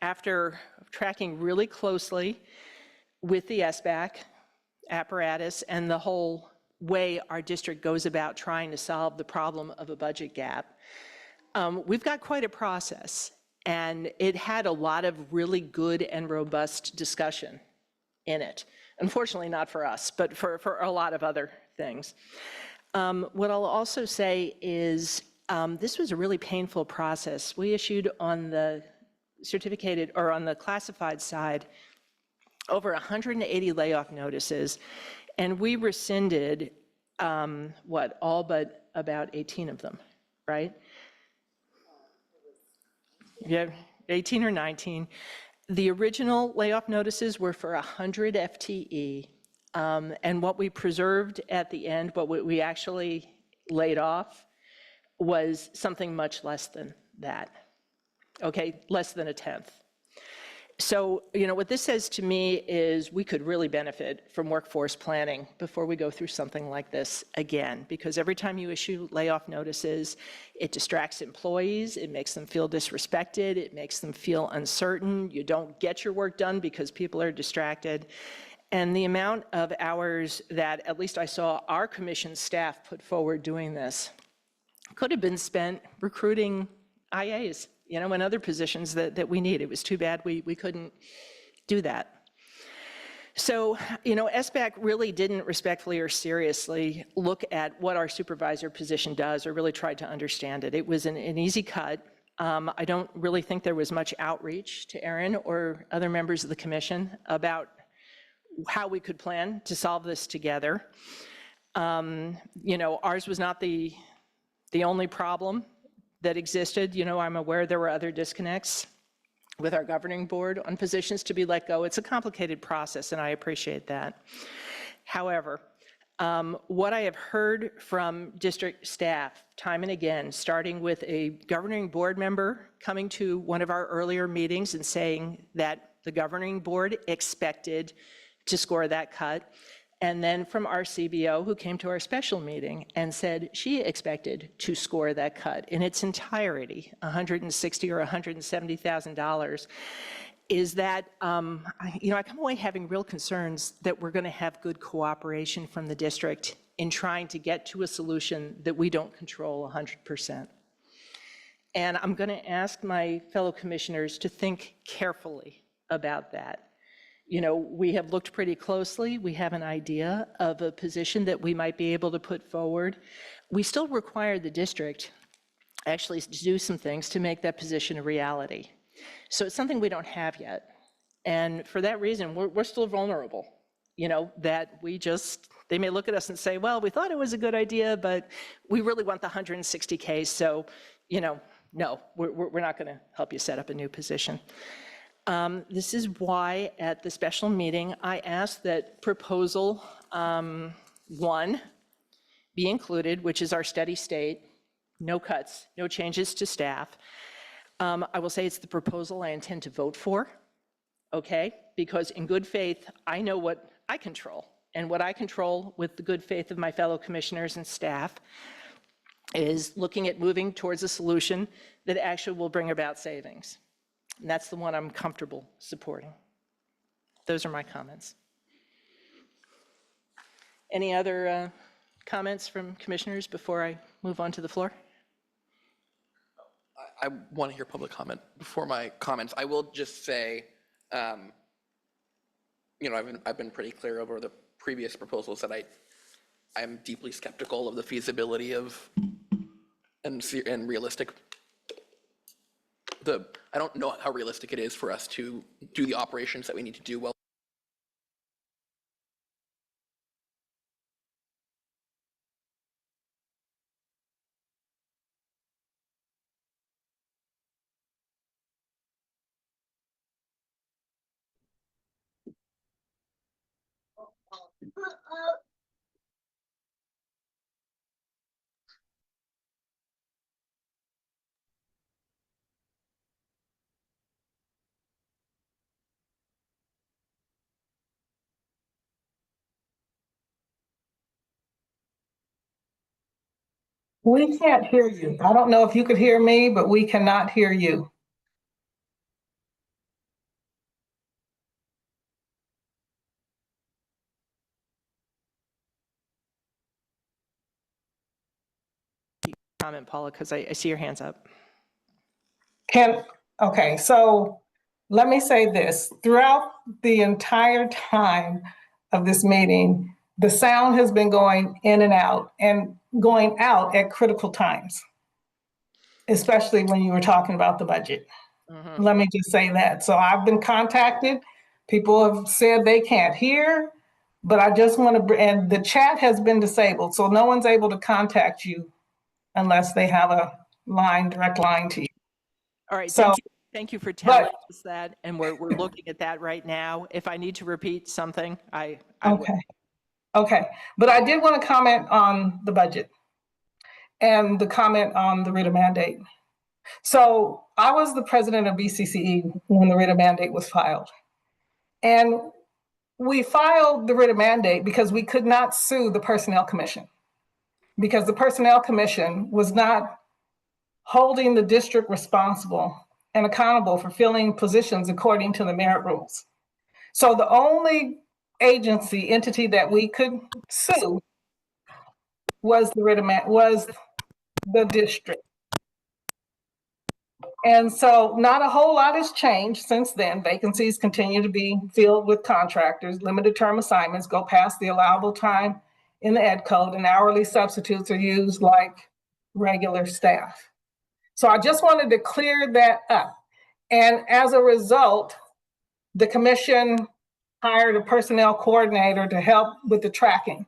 after tracking really closely with the SBAC apparatus and the whole way our district goes about trying to solve the problem of a budget gap, we've got quite a process. And it had a lot of really good and robust discussion in it. Unfortunately, not for us, but for a lot of other things. What I'll also say is this was a really painful process. We issued on the certificated or on the classified side over 180 layoff notices, and we rescinded all but about 18 of them, right? Yeah, 18 or 19. The original layoff notices were for 100 FTE. And what we preserved at the end, what we actually laid off, was something much less than that, okay? Less than a tenth. So, what this says to me is we could really benefit from workforce planning before we go through something like this again, because every time you issue layoff notices, it distracts employees, it makes them feel disrespected, it makes them feel uncertain, you don't get your work done because people are distracted. And the amount of hours that, at least I saw our commission staff put forward doing this, could have been spent recruiting IAs, and other positions that we need. It was too bad we couldn't do that. So, SBAC really didn't respectfully or seriously look at what our supervisor position does or really tried to understand it. It was an easy cut. I don't really think there was much outreach to Erin or other members of the commission about how we could plan to solve this together. Ours was not the only problem that existed. I'm aware there were other disconnects with our governing board on positions to be let go. It's a complicated process, and I appreciate that. However, what I have heard from district staff time and again, starting with a governing board member coming to one of our earlier meetings and saying that the governing board expected to score that cut, and then from our CBO, who came to our special meeting and said she expected to score that cut in its entirety, $160,000 or $170,000, is that, I come away having real concerns that we're going to have good cooperation from the district in trying to get to a solution that we don't control 100%. And I'm going to ask my fellow commissioners to think carefully about that. We have looked pretty closely. We have an idea of a position that we might be able to put forward. We still require the district actually to do some things to make that position a reality. So it's something we don't have yet. And for that reason, we're still vulnerable, that they may look at us and say, well, we thought it was a good idea, but we really want the 160K. So, no, we're not going to help you set up a new position. This is why at the special meeting, I asked that proposal 1 be included, which is our steady state, no cuts, no changes to staff. I will say it's the proposal I intend to vote for, okay? Because in good faith, I know what I control. And what I control with the good faith of my fellow commissioners and staff is looking at moving towards a solution that actually will bring about savings. And that's the one I'm comfortable supporting. Those are my comments. Any other comments from commissioners before I move on to the floor? I want to hear public comment before my comments. I will just say, I've been pretty clear over the previous proposals that I am deeply skeptical of the feasibility of and realistic. I don't know how realistic it is for us to do the operations that we need to do well. We can't hear you. I don't know if you could hear me, but we cannot hear you. Comment, Paula, because I see your hands up. Okay, so let me say this. Throughout the entire time of this meeting, the sound has been going in and going out at critical times, especially when you were talking about the budget. Mm-hmm. Let me just say that. So I've been contacted. People have said they can't hear, but I just want to, and the chat has been disabled, so no one's able to contact you unless they have a direct line to you. All right, so, thank you for telling us that, and we're looking at that right now. If I need to repeat something, I okay. Okay, but I did want to comment on the budget and the comment on the writ of mandate. So I was the president of BCCE when the writ of mandate was filed. And we filed the writ of mandate because we could not sue the Personnel Commission, because the Personnel Commission was not holding the district responsible and accountable for filling positions according to the merit rules. So the only entity that we could sue was the district. And so not a whole lot has changed since then. Vacancies continue to be filled with contractors. Limited term assignments go past the allowable time in the ed code, and hourly substitutes are used like regular staff. So I just wanted to clear that up. And as a result, the commission hired a personnel coordinator to help with the tracking,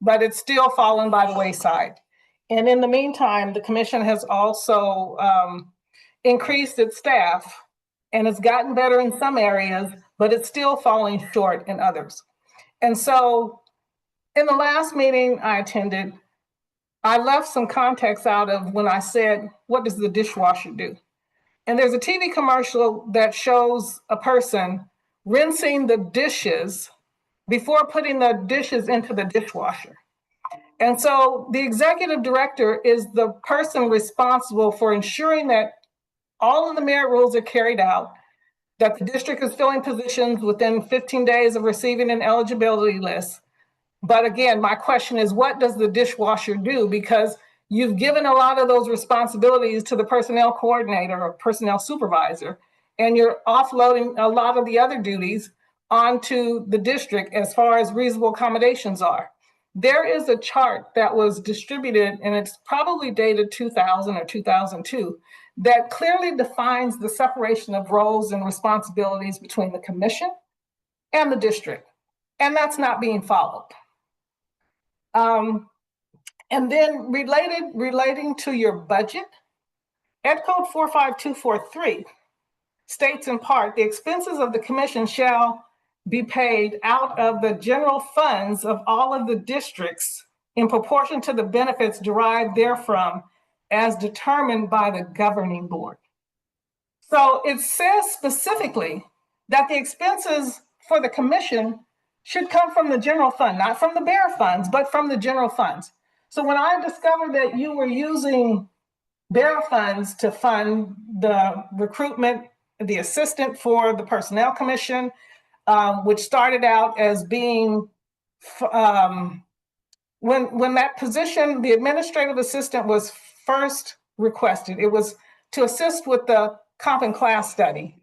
but it's still fallen by the wayside. And in the meantime, the commission has also increased its staff, and it's gotten better in some areas, but it's still falling short in others. And so in the last meeting I attended, I left some context out of when I said, what does the dishwasher do? And there's a TV commercial that shows a person rinsing the dishes before putting the dishes into the dishwasher. And so the executive director is the person responsible for ensuring that all of the merit rules are carried out, that the district is filling positions within 15 days of receiving an eligibility list. But again, my question is, what does the dishwasher do? Because you've given a lot of those responsibilities to the personnel coordinator or personnel supervisor, and you're offloading a lot of the other duties onto the district as far as reasonable accommodations are. There is a chart that was distributed, and it's probably dated 2000 or 2002, that clearly defines the separation of roles and responsibilities between the commission and the district. And that's not being followed. And then relating to your budget, Ed Code 45243 states in part, the expenses of the commission shall be paid out of the general funds of all of the districts in proportion to the benefits derived therefrom as determined by the governing board. So it says specifically that the expenses for the commission should come from the general fund, not from the bear funds, but from the general funds. So when I discovered that you were using bear funds to fund the recruitment, the assistant for the personnel commission, which started out as being, when that position, the administrative assistant was first requested, it was to assist with the comp and class study.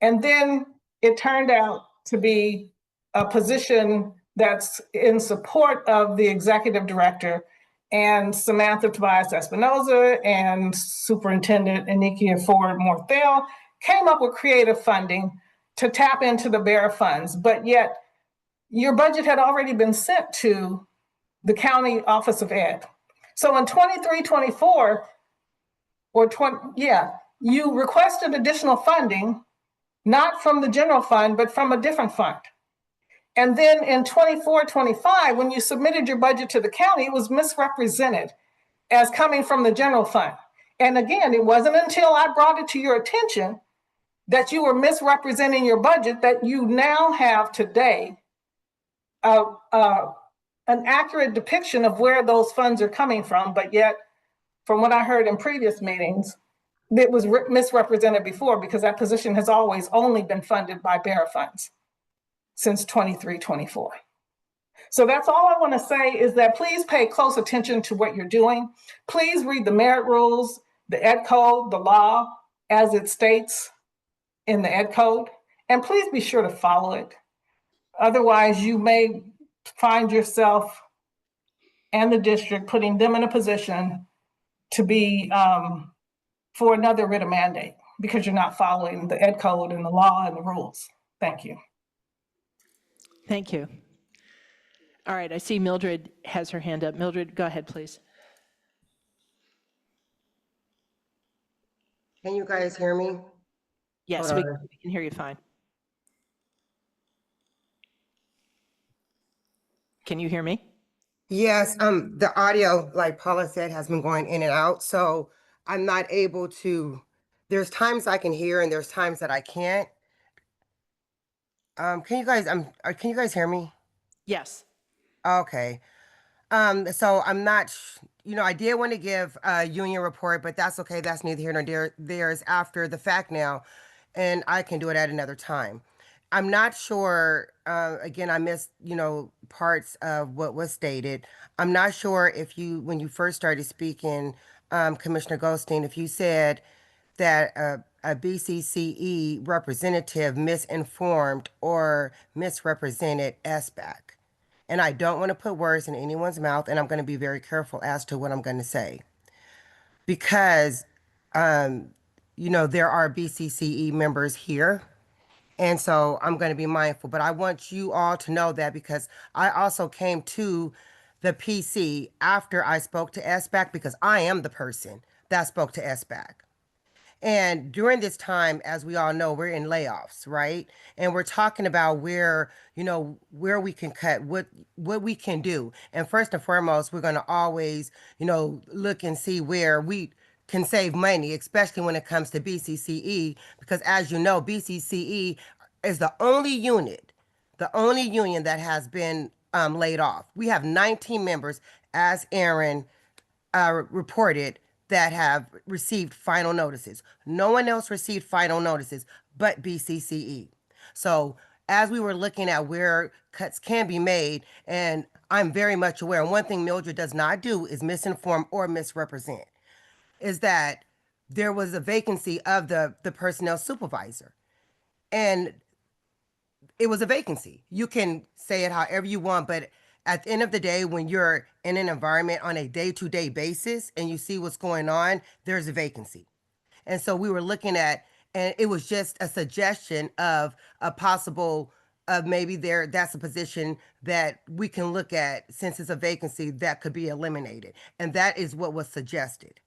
And then it turned out to be a position that's in support of the executive director and Samantha Tobias Espinoza and Superintendent Enikia Ford Morthale came up with creative funding to tap into the bear funds, but yet your budget had already been sent to the county office of ed. So in 23-24, you requested additional funding, not from the general fund, but from a different fund. And then in 24-25, when you submitted your budget to the county, it was misrepresented as coming from the general fund. And again, it wasn't until I brought it to your attention that you were misrepresenting your budget that you now have today an accurate depiction of where those funds are coming from. But yet, from what I heard in previous meetings, it was misrepresented before, because that position has always only been funded by bearer funds since 23-24. So that's all I want to say, is that please pay close attention to what you're doing. Please read the merit rules, the ed code, the law as it states in the ed code, and please be sure to follow it. Otherwise, you may find yourself and the district putting them in a position to be for another writ of mandate, because you're not following the ed code and the law and the rules. Thank you. Thank you. All right, I see Mildred has her hand up. Mildred, go ahead, please. Can you guys hear me? Yes, we can hear you fine. Can you hear me? Yes, the audio, like Paula said, has been going in and out, so I'm not able to, there's times I can hear and there's times that I can't. Can you guys hear me? Yes. Okay. So I'm not, I did want to give a union report, but that's okay. That's neither here nor there is after the fact now, and I can do it at another time. I'm not sure, again, I missed, parts of what was stated. I'm not sure if when you first started speaking, Commissioner Goldstein, if you said that a BCCE representative misinformed or misrepresented SBAC. And I don't want to put words in anyone's mouth, and I'm going to be very careful as to what I'm going to say. Because, there are BCCE members here, and so I'm going to be mindful. But I want you all to know that because I also came to the PC after I spoke to SBAC because I am the person that spoke to SBAC. And during this time, as we all know, we're in layoffs, right? And we're talking about where we can cut, what we can do. And first and foremost, we're going to always, look and see where we can save money, especially when it comes to BCCE, because as you know, BCCE is the only union that has been laid off. We have 19 members, as Aaron reported, that have received final notices. No one else received final notices but BCCE. So as we were looking at where cuts can be made, and I'm very much aware, and one thing Mildred does not do is misinform or misrepresent, is that there was a vacancy of the personnel supervisor. And it was a vacancy. You can say it however you want, but at the end of the day, when you're in an environment on a day-to-day basis and you see what's going on, there's a vacancy. And so we were looking at, and it was just a suggestion of a possible, maybe that's a position that we can look at since it's a vacancy that could be eliminated. And that is what was suggested.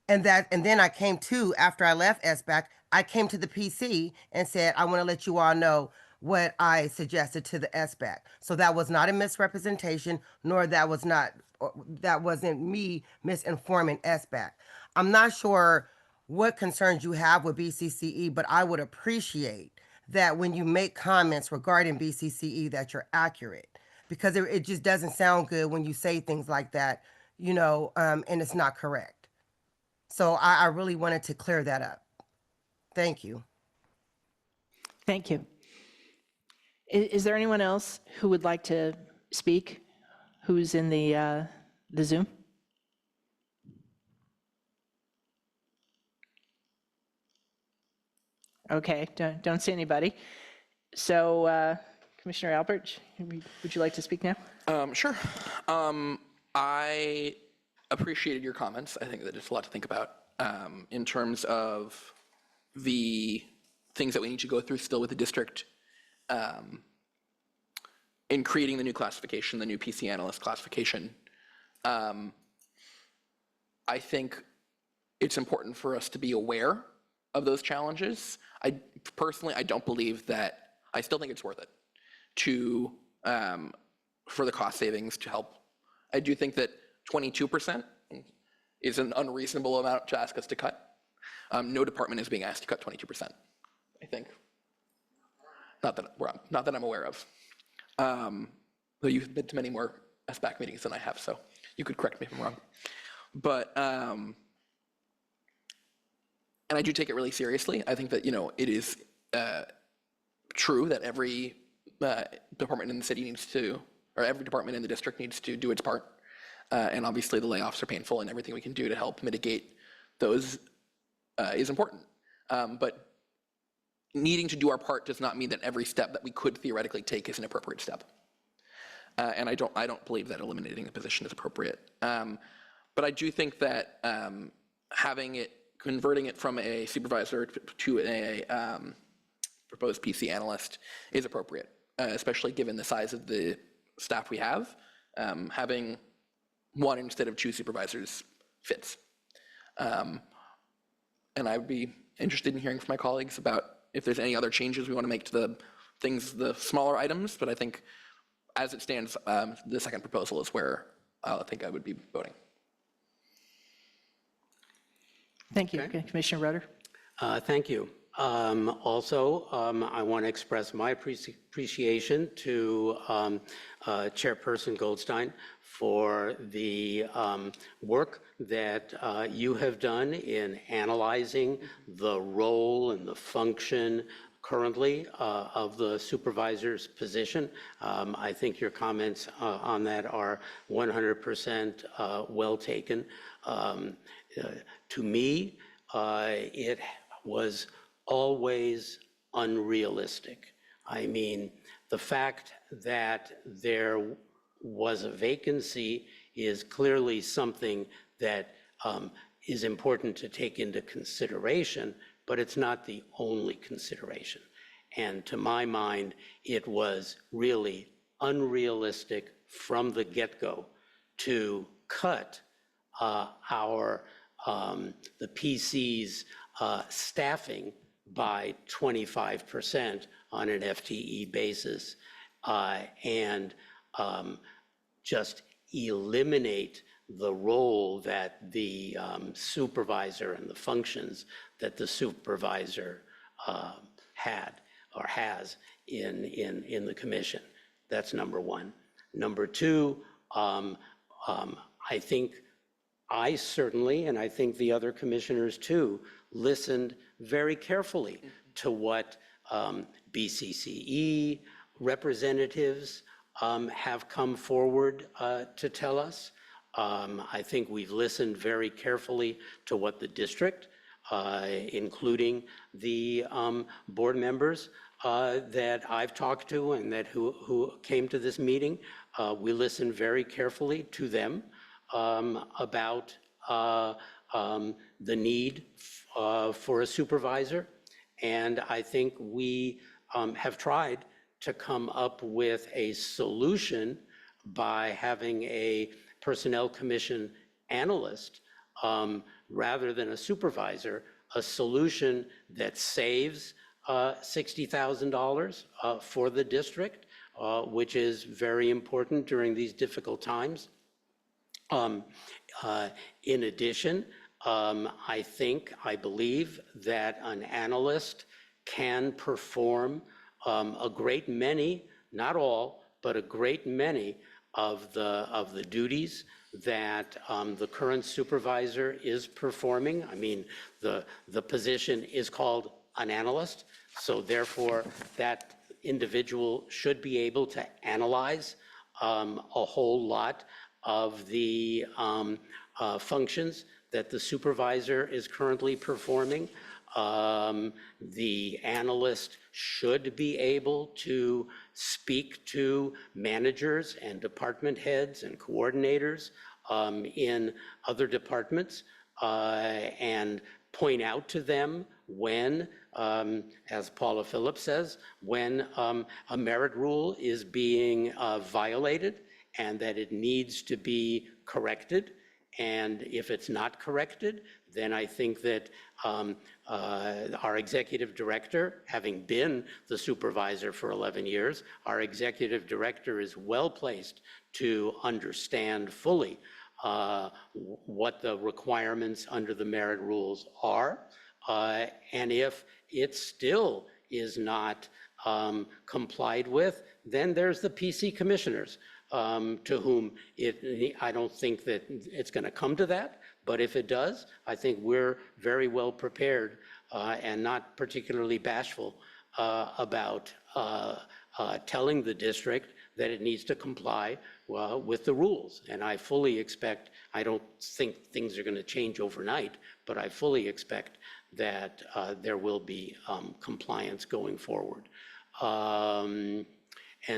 And then I came to, after I left SBAC, I came to the PC and said, I want to let you all know what I suggested to the SBAC. So that was not a misrepresentation, nor that wasn't me misinforming SBAC. I'm not sure what concerns you have with BCCE, but I would appreciate that when you make comments regarding BCCE that you're accurate, because it just doesn't sound good when you say things like that, and it's not correct. So I really wanted to clear that up. Thank you. Thank you. Is there anyone else who would like to speak, who's in the Zoom? Okay, don't see anybody. So, Commissioner Albert, would you like to speak now? Sure. I appreciated your comments. I think that it's a lot to think about in terms of the things that we need to go through still with the district in creating the new classification, the new PC analyst classification. I think it's important for us to be aware of those challenges. I don't believe that, I still think it's worth it to, for the cost savings to help. I do think that 22% is an unreasonable amount to ask us to cut. No department is being asked to cut 22%, I think. Not that I'm aware of. Though you've been to many more SBAC meetings than I have, so you could correct me if I'm wrong. But, and I do take it really seriously. I think that, it is true that every department in the city needs to, or every department in the district needs to do its part. And obviously the layoffs are painful, and everything we can do to help mitigate those is important. But needing to do our part does not mean that every step that we could theoretically take is an appropriate step. And I don't believe that eliminating the position is appropriate. But I do think that converting it from a supervisor to a proposed PC analyst is appropriate, especially given the size of the staff we have. Having one instead of two supervisors fits. And I'd be interested in hearing from my colleagues about if there's any other changes we want to make to the smaller items, but I think as it stands, the second proposal is where I think I would be voting. Thank you. Commissioner Roeder? Thank you. Also, I want to express my appreciation to Chairperson Goldstein for the work that you have done in analyzing the role and the function currently of the supervisor's position. I think your comments on that are 100% well taken. To me, it was always unrealistic. I mean, the fact that there was a vacancy is clearly something that is important to take into consideration, but it's not the only consideration. And to my mind, it was really unrealistic from the get-go to cut the PC's staffing by 25% on an FTE basis and just eliminate the role that the supervisor and the functions that the supervisor had or has in the commission. That's number one. Number two, I think I certainly, and I think the other commissioners too, listened very carefully to what BCCE representatives have come forward to tell us. I think we've listened very carefully to what the district, including the board members that I've talked to and that who came to this meeting, we listened very carefully to them about the need for a supervisor. And I think we have tried to come up with a solution by having a personnel commission analyst rather than a supervisor, a solution that saves $60,000 for the district, which is very important during these difficult times. In addition, I believe that an analyst can perform a great many, not all, but a great many of the duties that the current supervisor is performing. I mean, the position is called an analyst, so therefore that individual should be able to analyze a whole lot of the functions that the supervisor is currently performing. The analyst should be able to speak to managers and department heads and coordinators in other departments and point out to them when, as Paula Phillips says, when a merit rule is being violated and that it needs to be corrected. And if it's not corrected, then I think that our executive director, having been the supervisor for 11 years, our executive director is well placed to understand fully what the requirements under the merit rules are. And if it still is not complied with, then there's the PC commissioners. To whom I don't think that it's going to come to that, but if it does, I think we're very well prepared and not particularly bashful about telling the district that it needs to comply with the rules. And I fully expect, I don't think things are going to change overnight, but I fully expect that there will be compliance going forward. And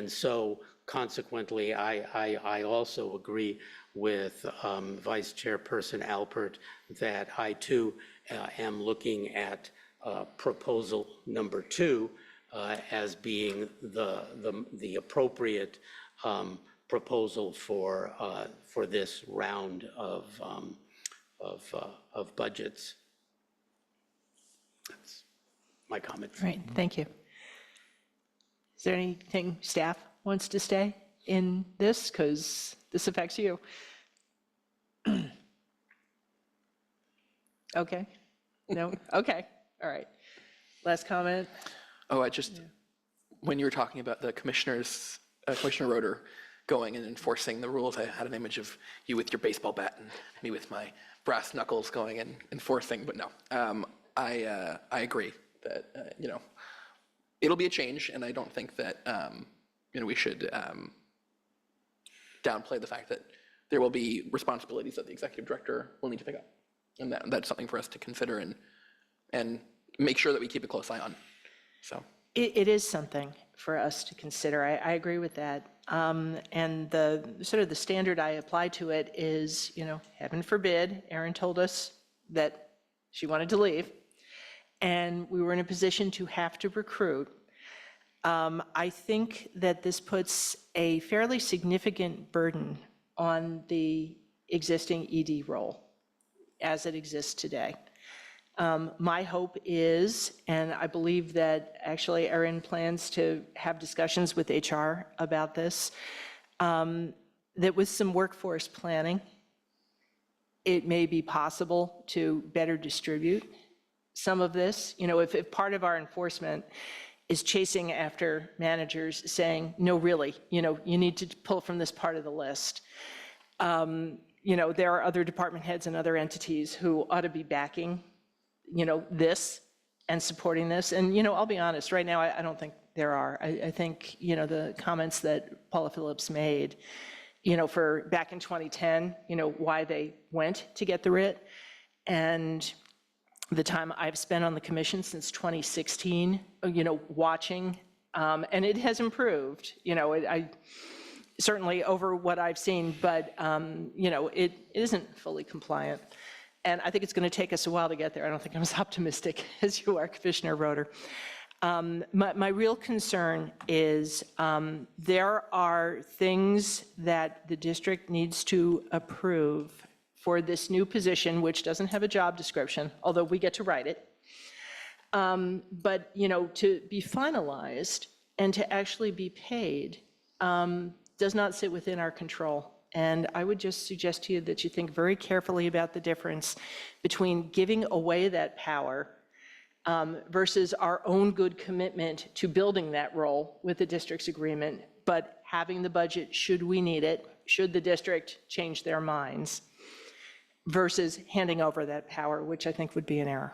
so consequently, I also agree with Vice Chairperson Alpert that I too am looking at proposal number 2 as being the appropriate proposal for this round of budgets. That's my comment. Right, thank you. Is there anything staff wants to say? in this? Because this affects you. Okay, no, okay, all right. Last comment? Oh, when you were talking about the commissioners, Commissioner Roeder going and enforcing the rules, I had an image of you with your baseball bat and me with my brass knuckles going and enforcing, but no. I agree that, it'll be a change, and I don't think that, we should downplay the fact that there will be responsibilities that the executive director will need to pick up. And that's something for us to consider and make sure that we keep a close eye on, so. It is something for us to consider. I agree with that. And the sort of the standard I apply to it is, heaven forbid, Erin told us that she wanted to leave, and we were in a position to have to recruit. I think that this puts a fairly significant burden on the existing ED role as it exists today. My hope is, and I believe that actually Erin plans to have discussions with HR about this, that with some workforce planning, it may be possible to better distribute some of this. If part of our enforcement is chasing after managers saying, no, really, you need to pull from this part of the list. There are other department heads and other entities who ought to be backing this and supporting this. And, I'll be honest, right now, I don't think there are. I think, the comments that Paula Phillips made, for back in 2010, why they went to get the writ, and the time I've spent on the commission since 2016, watching, and it has improved, I certainly over what I've seen, but, it isn't fully compliant. And I think it's going to take us a while to get there. I don't think I'm as optimistic as you are, Commissioner Roeder. My real concern is there are things that the district needs to approve for this new position, which doesn't have a job description, although we get to write it. But, to be finalized and to actually be paid does not sit within our control. And I would just suggest to you that you think very carefully about the difference between giving away that power versus our own good commitment to building that role with the district's agreement, but having the budget should we need it, should the district change their minds, versus handing over that power, which I think would be an error.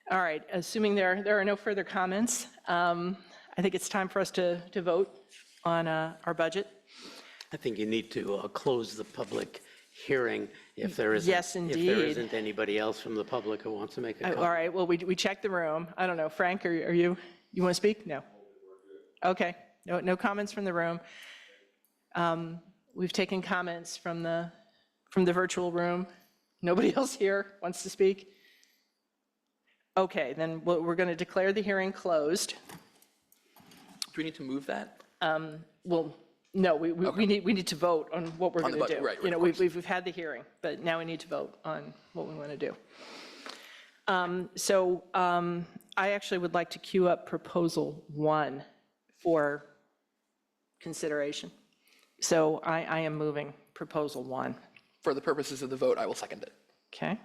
All right, assuming there are no further comments, I think it's time for us to vote on our budget. I think you need to close the public hearing if there isn't. Yes, If there indeed. isn't anybody else from the public who wants to make a All comment. right, well, we checked the room. I don't know, Frank, are you want to speak? No. Okay, no comments from the room. We've taken comments from the virtual room. Nobody else here wants to speak? Okay, then we're going to declare the hearing closed. Do we need to move that? Well, no, we need to vote on what we're On going the to do. budget, right, of course. We've had the hearing, but now we need to vote on what we want to do. So I actually would like to queue up Proposal 1 for consideration. So I am moving Proposal 1. For the purposes of the vote, I will second it. Okay?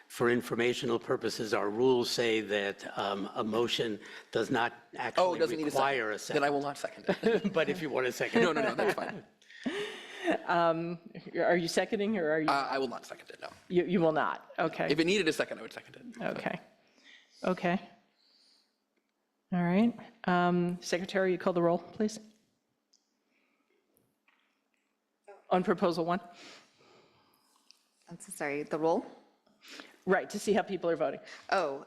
For informational purposes, our rules say that a motion does not Oh, it actually doesn't need a require a second. Then I second. will not second it. But if you want a second. No, that's fine. Are you seconding, or are you? I will not second it, no. You will not? Okay. If it needed a second, I would second it. Okay. All right. Secretary, you call the roll, please? On Proposal 1? I'm so sorry, the roll? Right, to see how people are voting. Oh,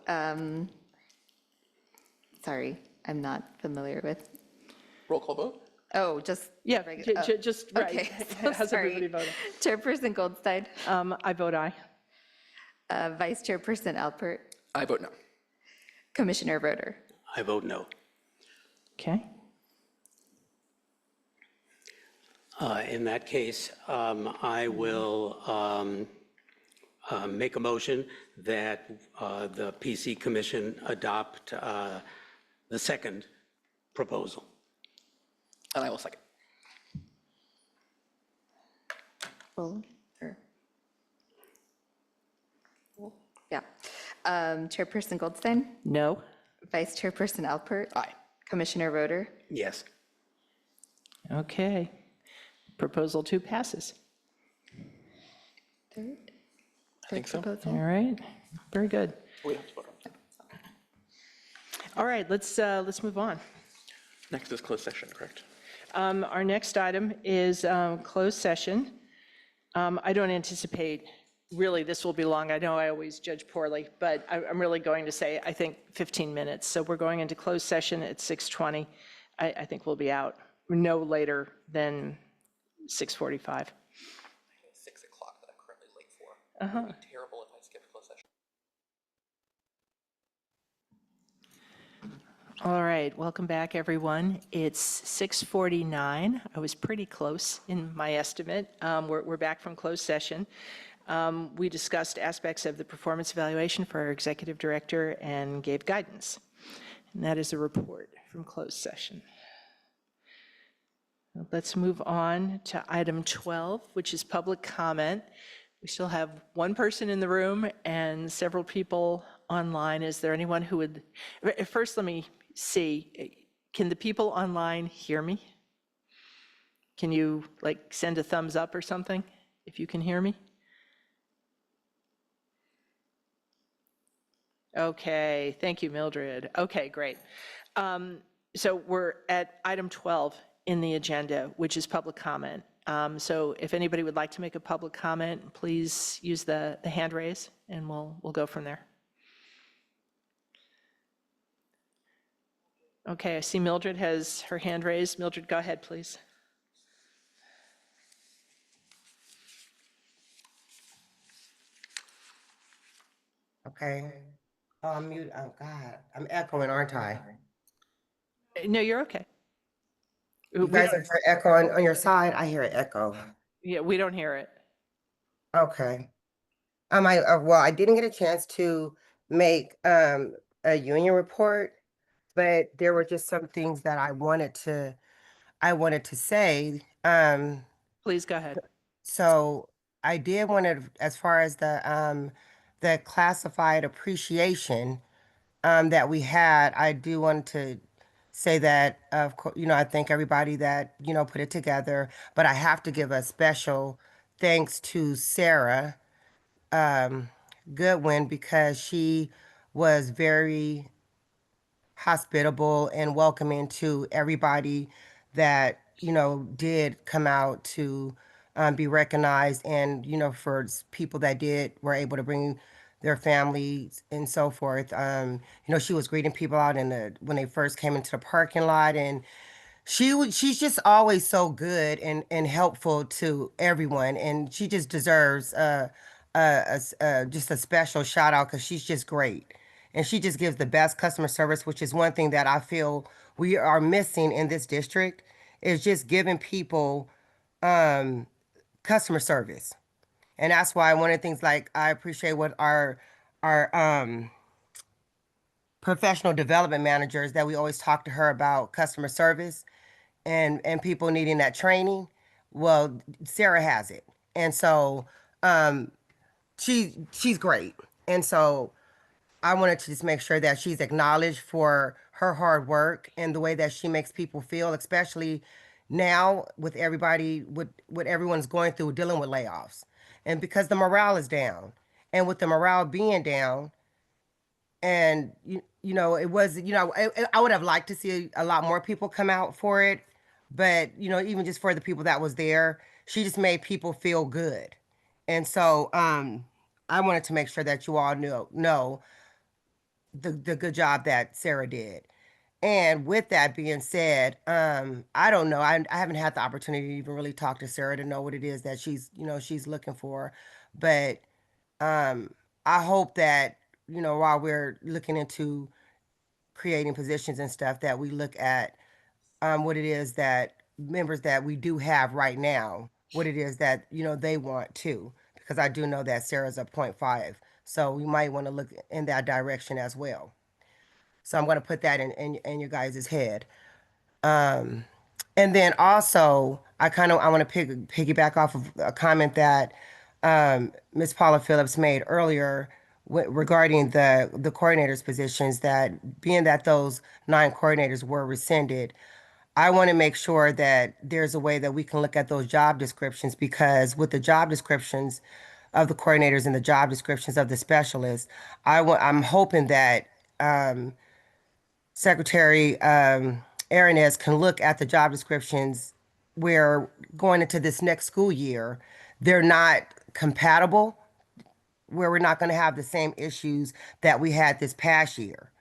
sorry, I'm not familiar with, Roll call vote? oh, just. Yeah, regu- just, oh, right. Okay, so How's everybody sorry. voting? Chairperson Goldstein, I vote aye. Vice Chairperson Alpert, I vote no. Commissioner Roeder. I vote no. Okay. In that case, I will make a motion that the PC Commission adopt the second proposal. And I will second. Full, or? Yeah. Chairperson Goldstein, No? Vice Chairperson Alpert, Aye. Commissioner Roder, Yes. Okay. Proposal 2 passes. third? I think so. Proposal. All right, very good. We have to vote on that. All right, let's move on. Next is closed session, correct? Our next item is closed session. I don't anticipate, really, this will be long. I know I always judge poorly, but I'm really going to say, I think 15 minutes. So we're going into closed session at 6:20. I think we'll be out no later than 6:45. 6 o'clock that I'm currently late for. It would be terrible if I skipped closed session. All right, welcome back, everyone. It's 6:49. I was pretty close in my estimate. We're back from closed session. We discussed aspects of the performance evaluation for our executive director and gave guidance. And that is a report from closed session. Let's move on to item 12, which is public comment. We still have one person in the room and several people online. Is there anyone who would, first let me see, can the people online hear me? Can you like send a thumbs up or something if you can hear me? Okay, thank you, Mildred. Okay, great. So we're at item 12 in the agenda, which is public comment. So if anybody would like to make a public comment, please use the hand raise and we'll go from there. Okay, I see Mildred has her hand raised. Mildred, go ahead, please. Okay. Oh, I'm mute. Oh, God. I'm echoing, aren't I? No, you're okay. You guys are echoing on your side? I hear an echo. Yeah, we don't hear it. Okay. Well, I didn't get a chance to make a union report, but there were just some things that I wanted to say. Please go ahead. So I did want to, as far as the classified appreciation that we had, I do want to say that, of course, I thank everybody that, put it together, but I have to give a special thanks to Sarah Goodwin because she was very hospitable and welcoming to everybody that, did come out to be recognized and, for people that were able to bring their families and so forth. She was greeting people out when they first came into the parking lot, and she's just always so good and helpful to everyone, and she just deserves just a special shout out because she's just great. And she just gives the best customer service, which is one thing that I feel we are missing in this district, is just giving people customer service. And that's why one of the things, like, I appreciate what our professional development managers, that we always talk to her about customer service and people needing that training. Well, Sarah has it. And so she's great. And so I wanted to just make sure that she's acknowledged for her hard work and the way that she makes people feel, especially now with everybody, with what everyone's going through dealing with layoffs. And because the morale is down. And with the morale being down, and it was, I would have liked to see a lot more people come out for it. But, even just for the people that was there, she just made people feel good. And so I wanted to make sure that you all know the good job that Sarah did. And with that being said, I don't know. I haven't had the opportunity to even really talk to Sarah to know what it is that she's looking for. But I hope that, while we're looking into creating positions and stuff, that we look at what it is that members that we do have right now, what it is that, they want too. Because I do know that Sarah's a 0.5. So we might want to look in that direction as well. So I'm going to put that in your guys' head. And then also, I want to piggyback off of a comment that Ms. Paula Phillips made earlier regarding the coordinators' positions, that being that those 9 coordinators were rescinded, I want to make sure that there's a way that we can look at those job descriptions, because with the job descriptions of the coordinators and the job descriptions of the specialists, I'm hoping that Secretary Aronez can look at the job descriptions where going into this next school year, they're not compatible, where we're not going to have the same issues that we had this past year.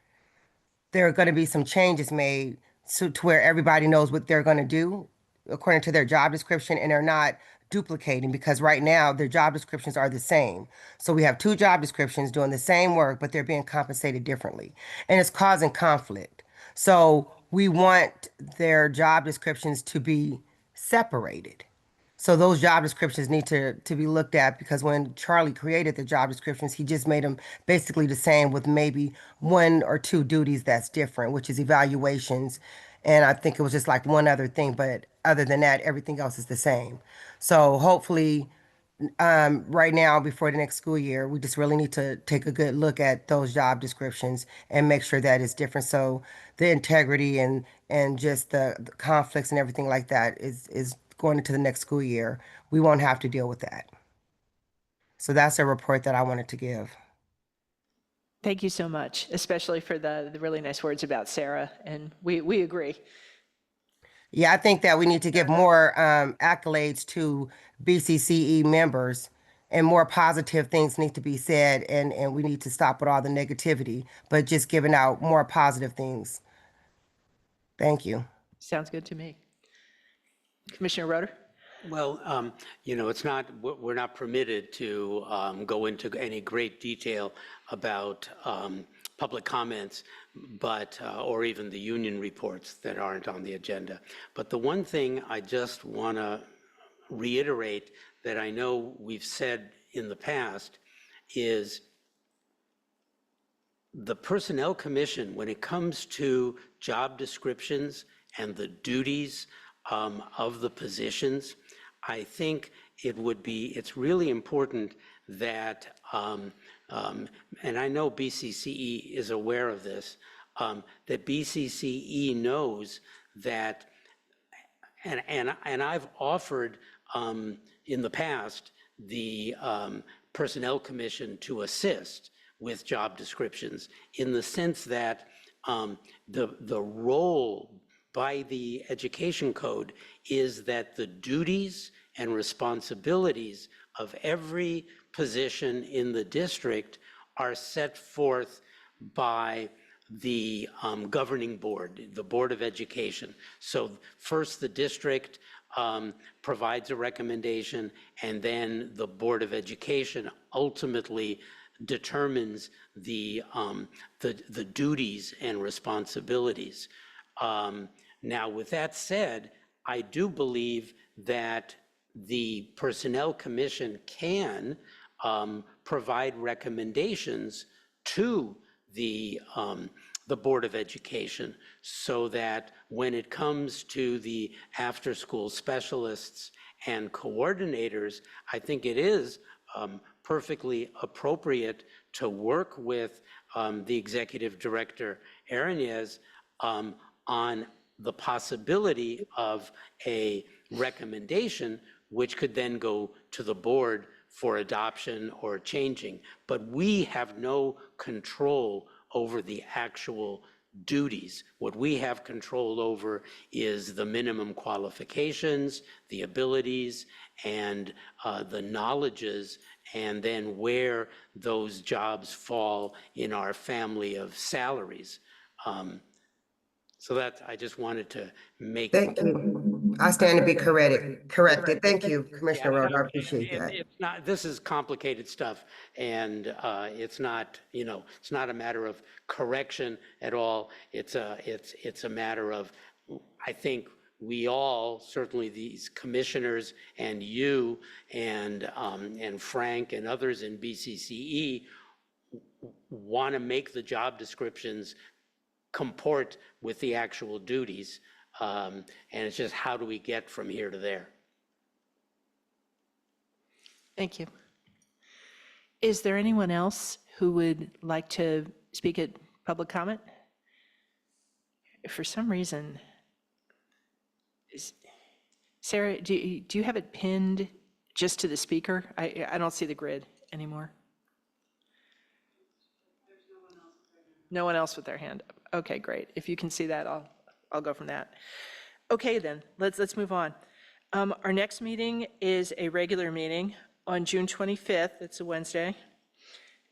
There are going to be some changes made to where everybody knows what they're going to do according to their job description, and they're not duplicating, because right now their job descriptions are the same. So we have 2 job descriptions doing the same work, but they're being compensated differently, and it's causing conflict. So we want their job descriptions to be separated. So those job descriptions need to be looked at, because when Charlie created the job descriptions, he just made them basically the same with maybe 1 or 2 duties that's different, which is evaluations. And I think it was just like one other thing, but other than that, everything else is the same. So hopefully, right now, before the next school year, we just really need to take a good look at those job descriptions and make sure that it's different. So the integrity and just the conflicts and everything like that is going into the next school year. We won't have to deal with that. So that's a report that I wanted to give. Thank you so much, especially for the really nice words about Sarah, and we agree. Yeah, I think that we need to give more accolades to BCCE members, and more positive things need to be said, and we need to stop with all the negativity, but just giving out more positive things. Thank you. Sounds good to me. Commissioner Roeder? Well, it's not, we're not permitted to go into any great detail about public comments, but, or even the union reports that aren't on the agenda. But the one thing I just want to reiterate that I know we've said in the past is the Personnel Commission, when it comes to job descriptions and the duties of the positions, I think it's really important that, and I know BCCE is aware of this, that BCCE knows that, and I've offered in the past the Personnel Commission to assist with job descriptions, in the sense that the role by the Education Code is that the duties and responsibilities of every position in the district are set forth by the governing board, the Board of Education. So first the district provides a recommendation, and then the Board of Education ultimately determines the duties and responsibilities. Now, with that said, I do believe that the Personnel Commission can provide recommendations to the Board of Education, so that when it comes to the after-school specialists and coordinators, I think it is perfectly appropriate to work with the Executive Director, Aronez, on the possibility of a recommendation, which could then go to the board for adoption or changing. But we have no control over the actual duties. What we have control over is the minimum qualifications, the abilities, and the knowledges, and then where those jobs fall in our family of salaries. So that, I just wanted to make. Thank you. I stand to be corrected. Thank you, Commissioner Roeder. I appreciate that. It's not, this is complicated stuff, and it's not, it's not a matter of correction at all. It's a matter of, I think we all, certainly these commissioners and you and Frank and others in BCCE, want to make the job descriptions comport with the actual duties. And it's just how do we get from here to there? Thank you. Is there anyone else who would like to speak at public comment? For some reason, Sarah, do you have it pinned just to the speaker? I don't see the grid anymore. No one else with their hand up. Okay, great. If you can see that, I'll go from that. Okay, then, let's move on. Our next meeting is a regular meeting on June 25th. It's a Wednesday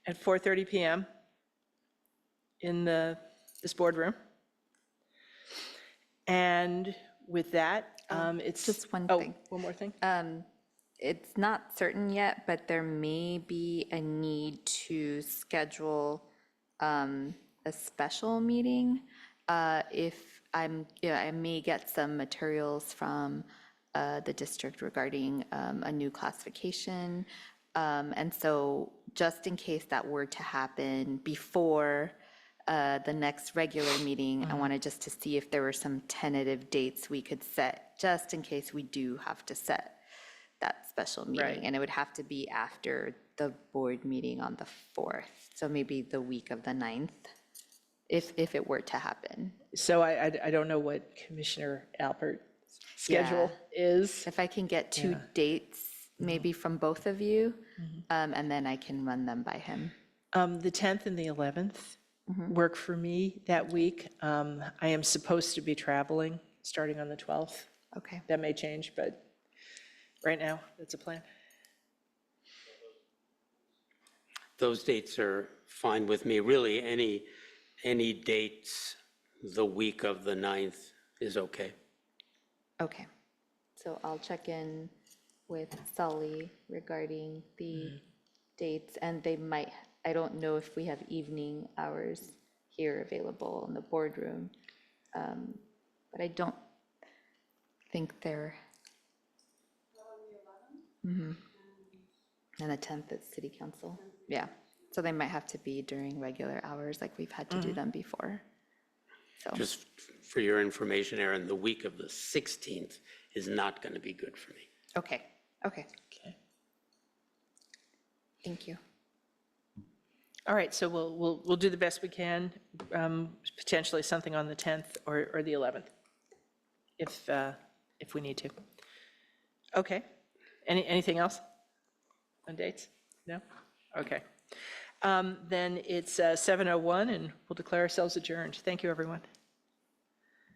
at 4:30 PM in this boardroom. And with that, it's just one oh, thing. one more thing. It's not certain yet, but there may be a need to schedule a special meeting. If I may get some materials from the district regarding a new classification. And so just in case that were to happen before the next regular meeting, I wanted just to see if there were some tentative dates we could set, just in case we do have to set that special meeting. Right. And it would have to be after the board meeting on the 4th, so maybe the week of the 9th, if it were to happen. So I don't know what Commissioner Alpert's schedule is. If I can get two dates, maybe from both of you, and then I can run them by him. The 10th and the 11th work for me that week. I am supposed to be traveling starting on the 12th. Okay. That may change, but right now, that's a plan. Those dates are fine with me. Really, any dates the week of the 9th is okay. Okay. So I'll check in with Sully regarding the dates, and they might, I don't know if we have evening hours here available in the boardroom, but I don't think they're. And the 10th is city council. Yeah, so they might have to be during regular hours like we've had to do them before. So, Just for your information, Aaron, the week of the 16th is not going to be good for me. okay. Okay. Thank you. All right, so we'll do the best we can, potentially something on the 10th or the 11th, if we need to. Okay. Anything else on dates? No? Okay. Then it's 7:01, and we'll declare ourselves adjourned. Thank you, everyone.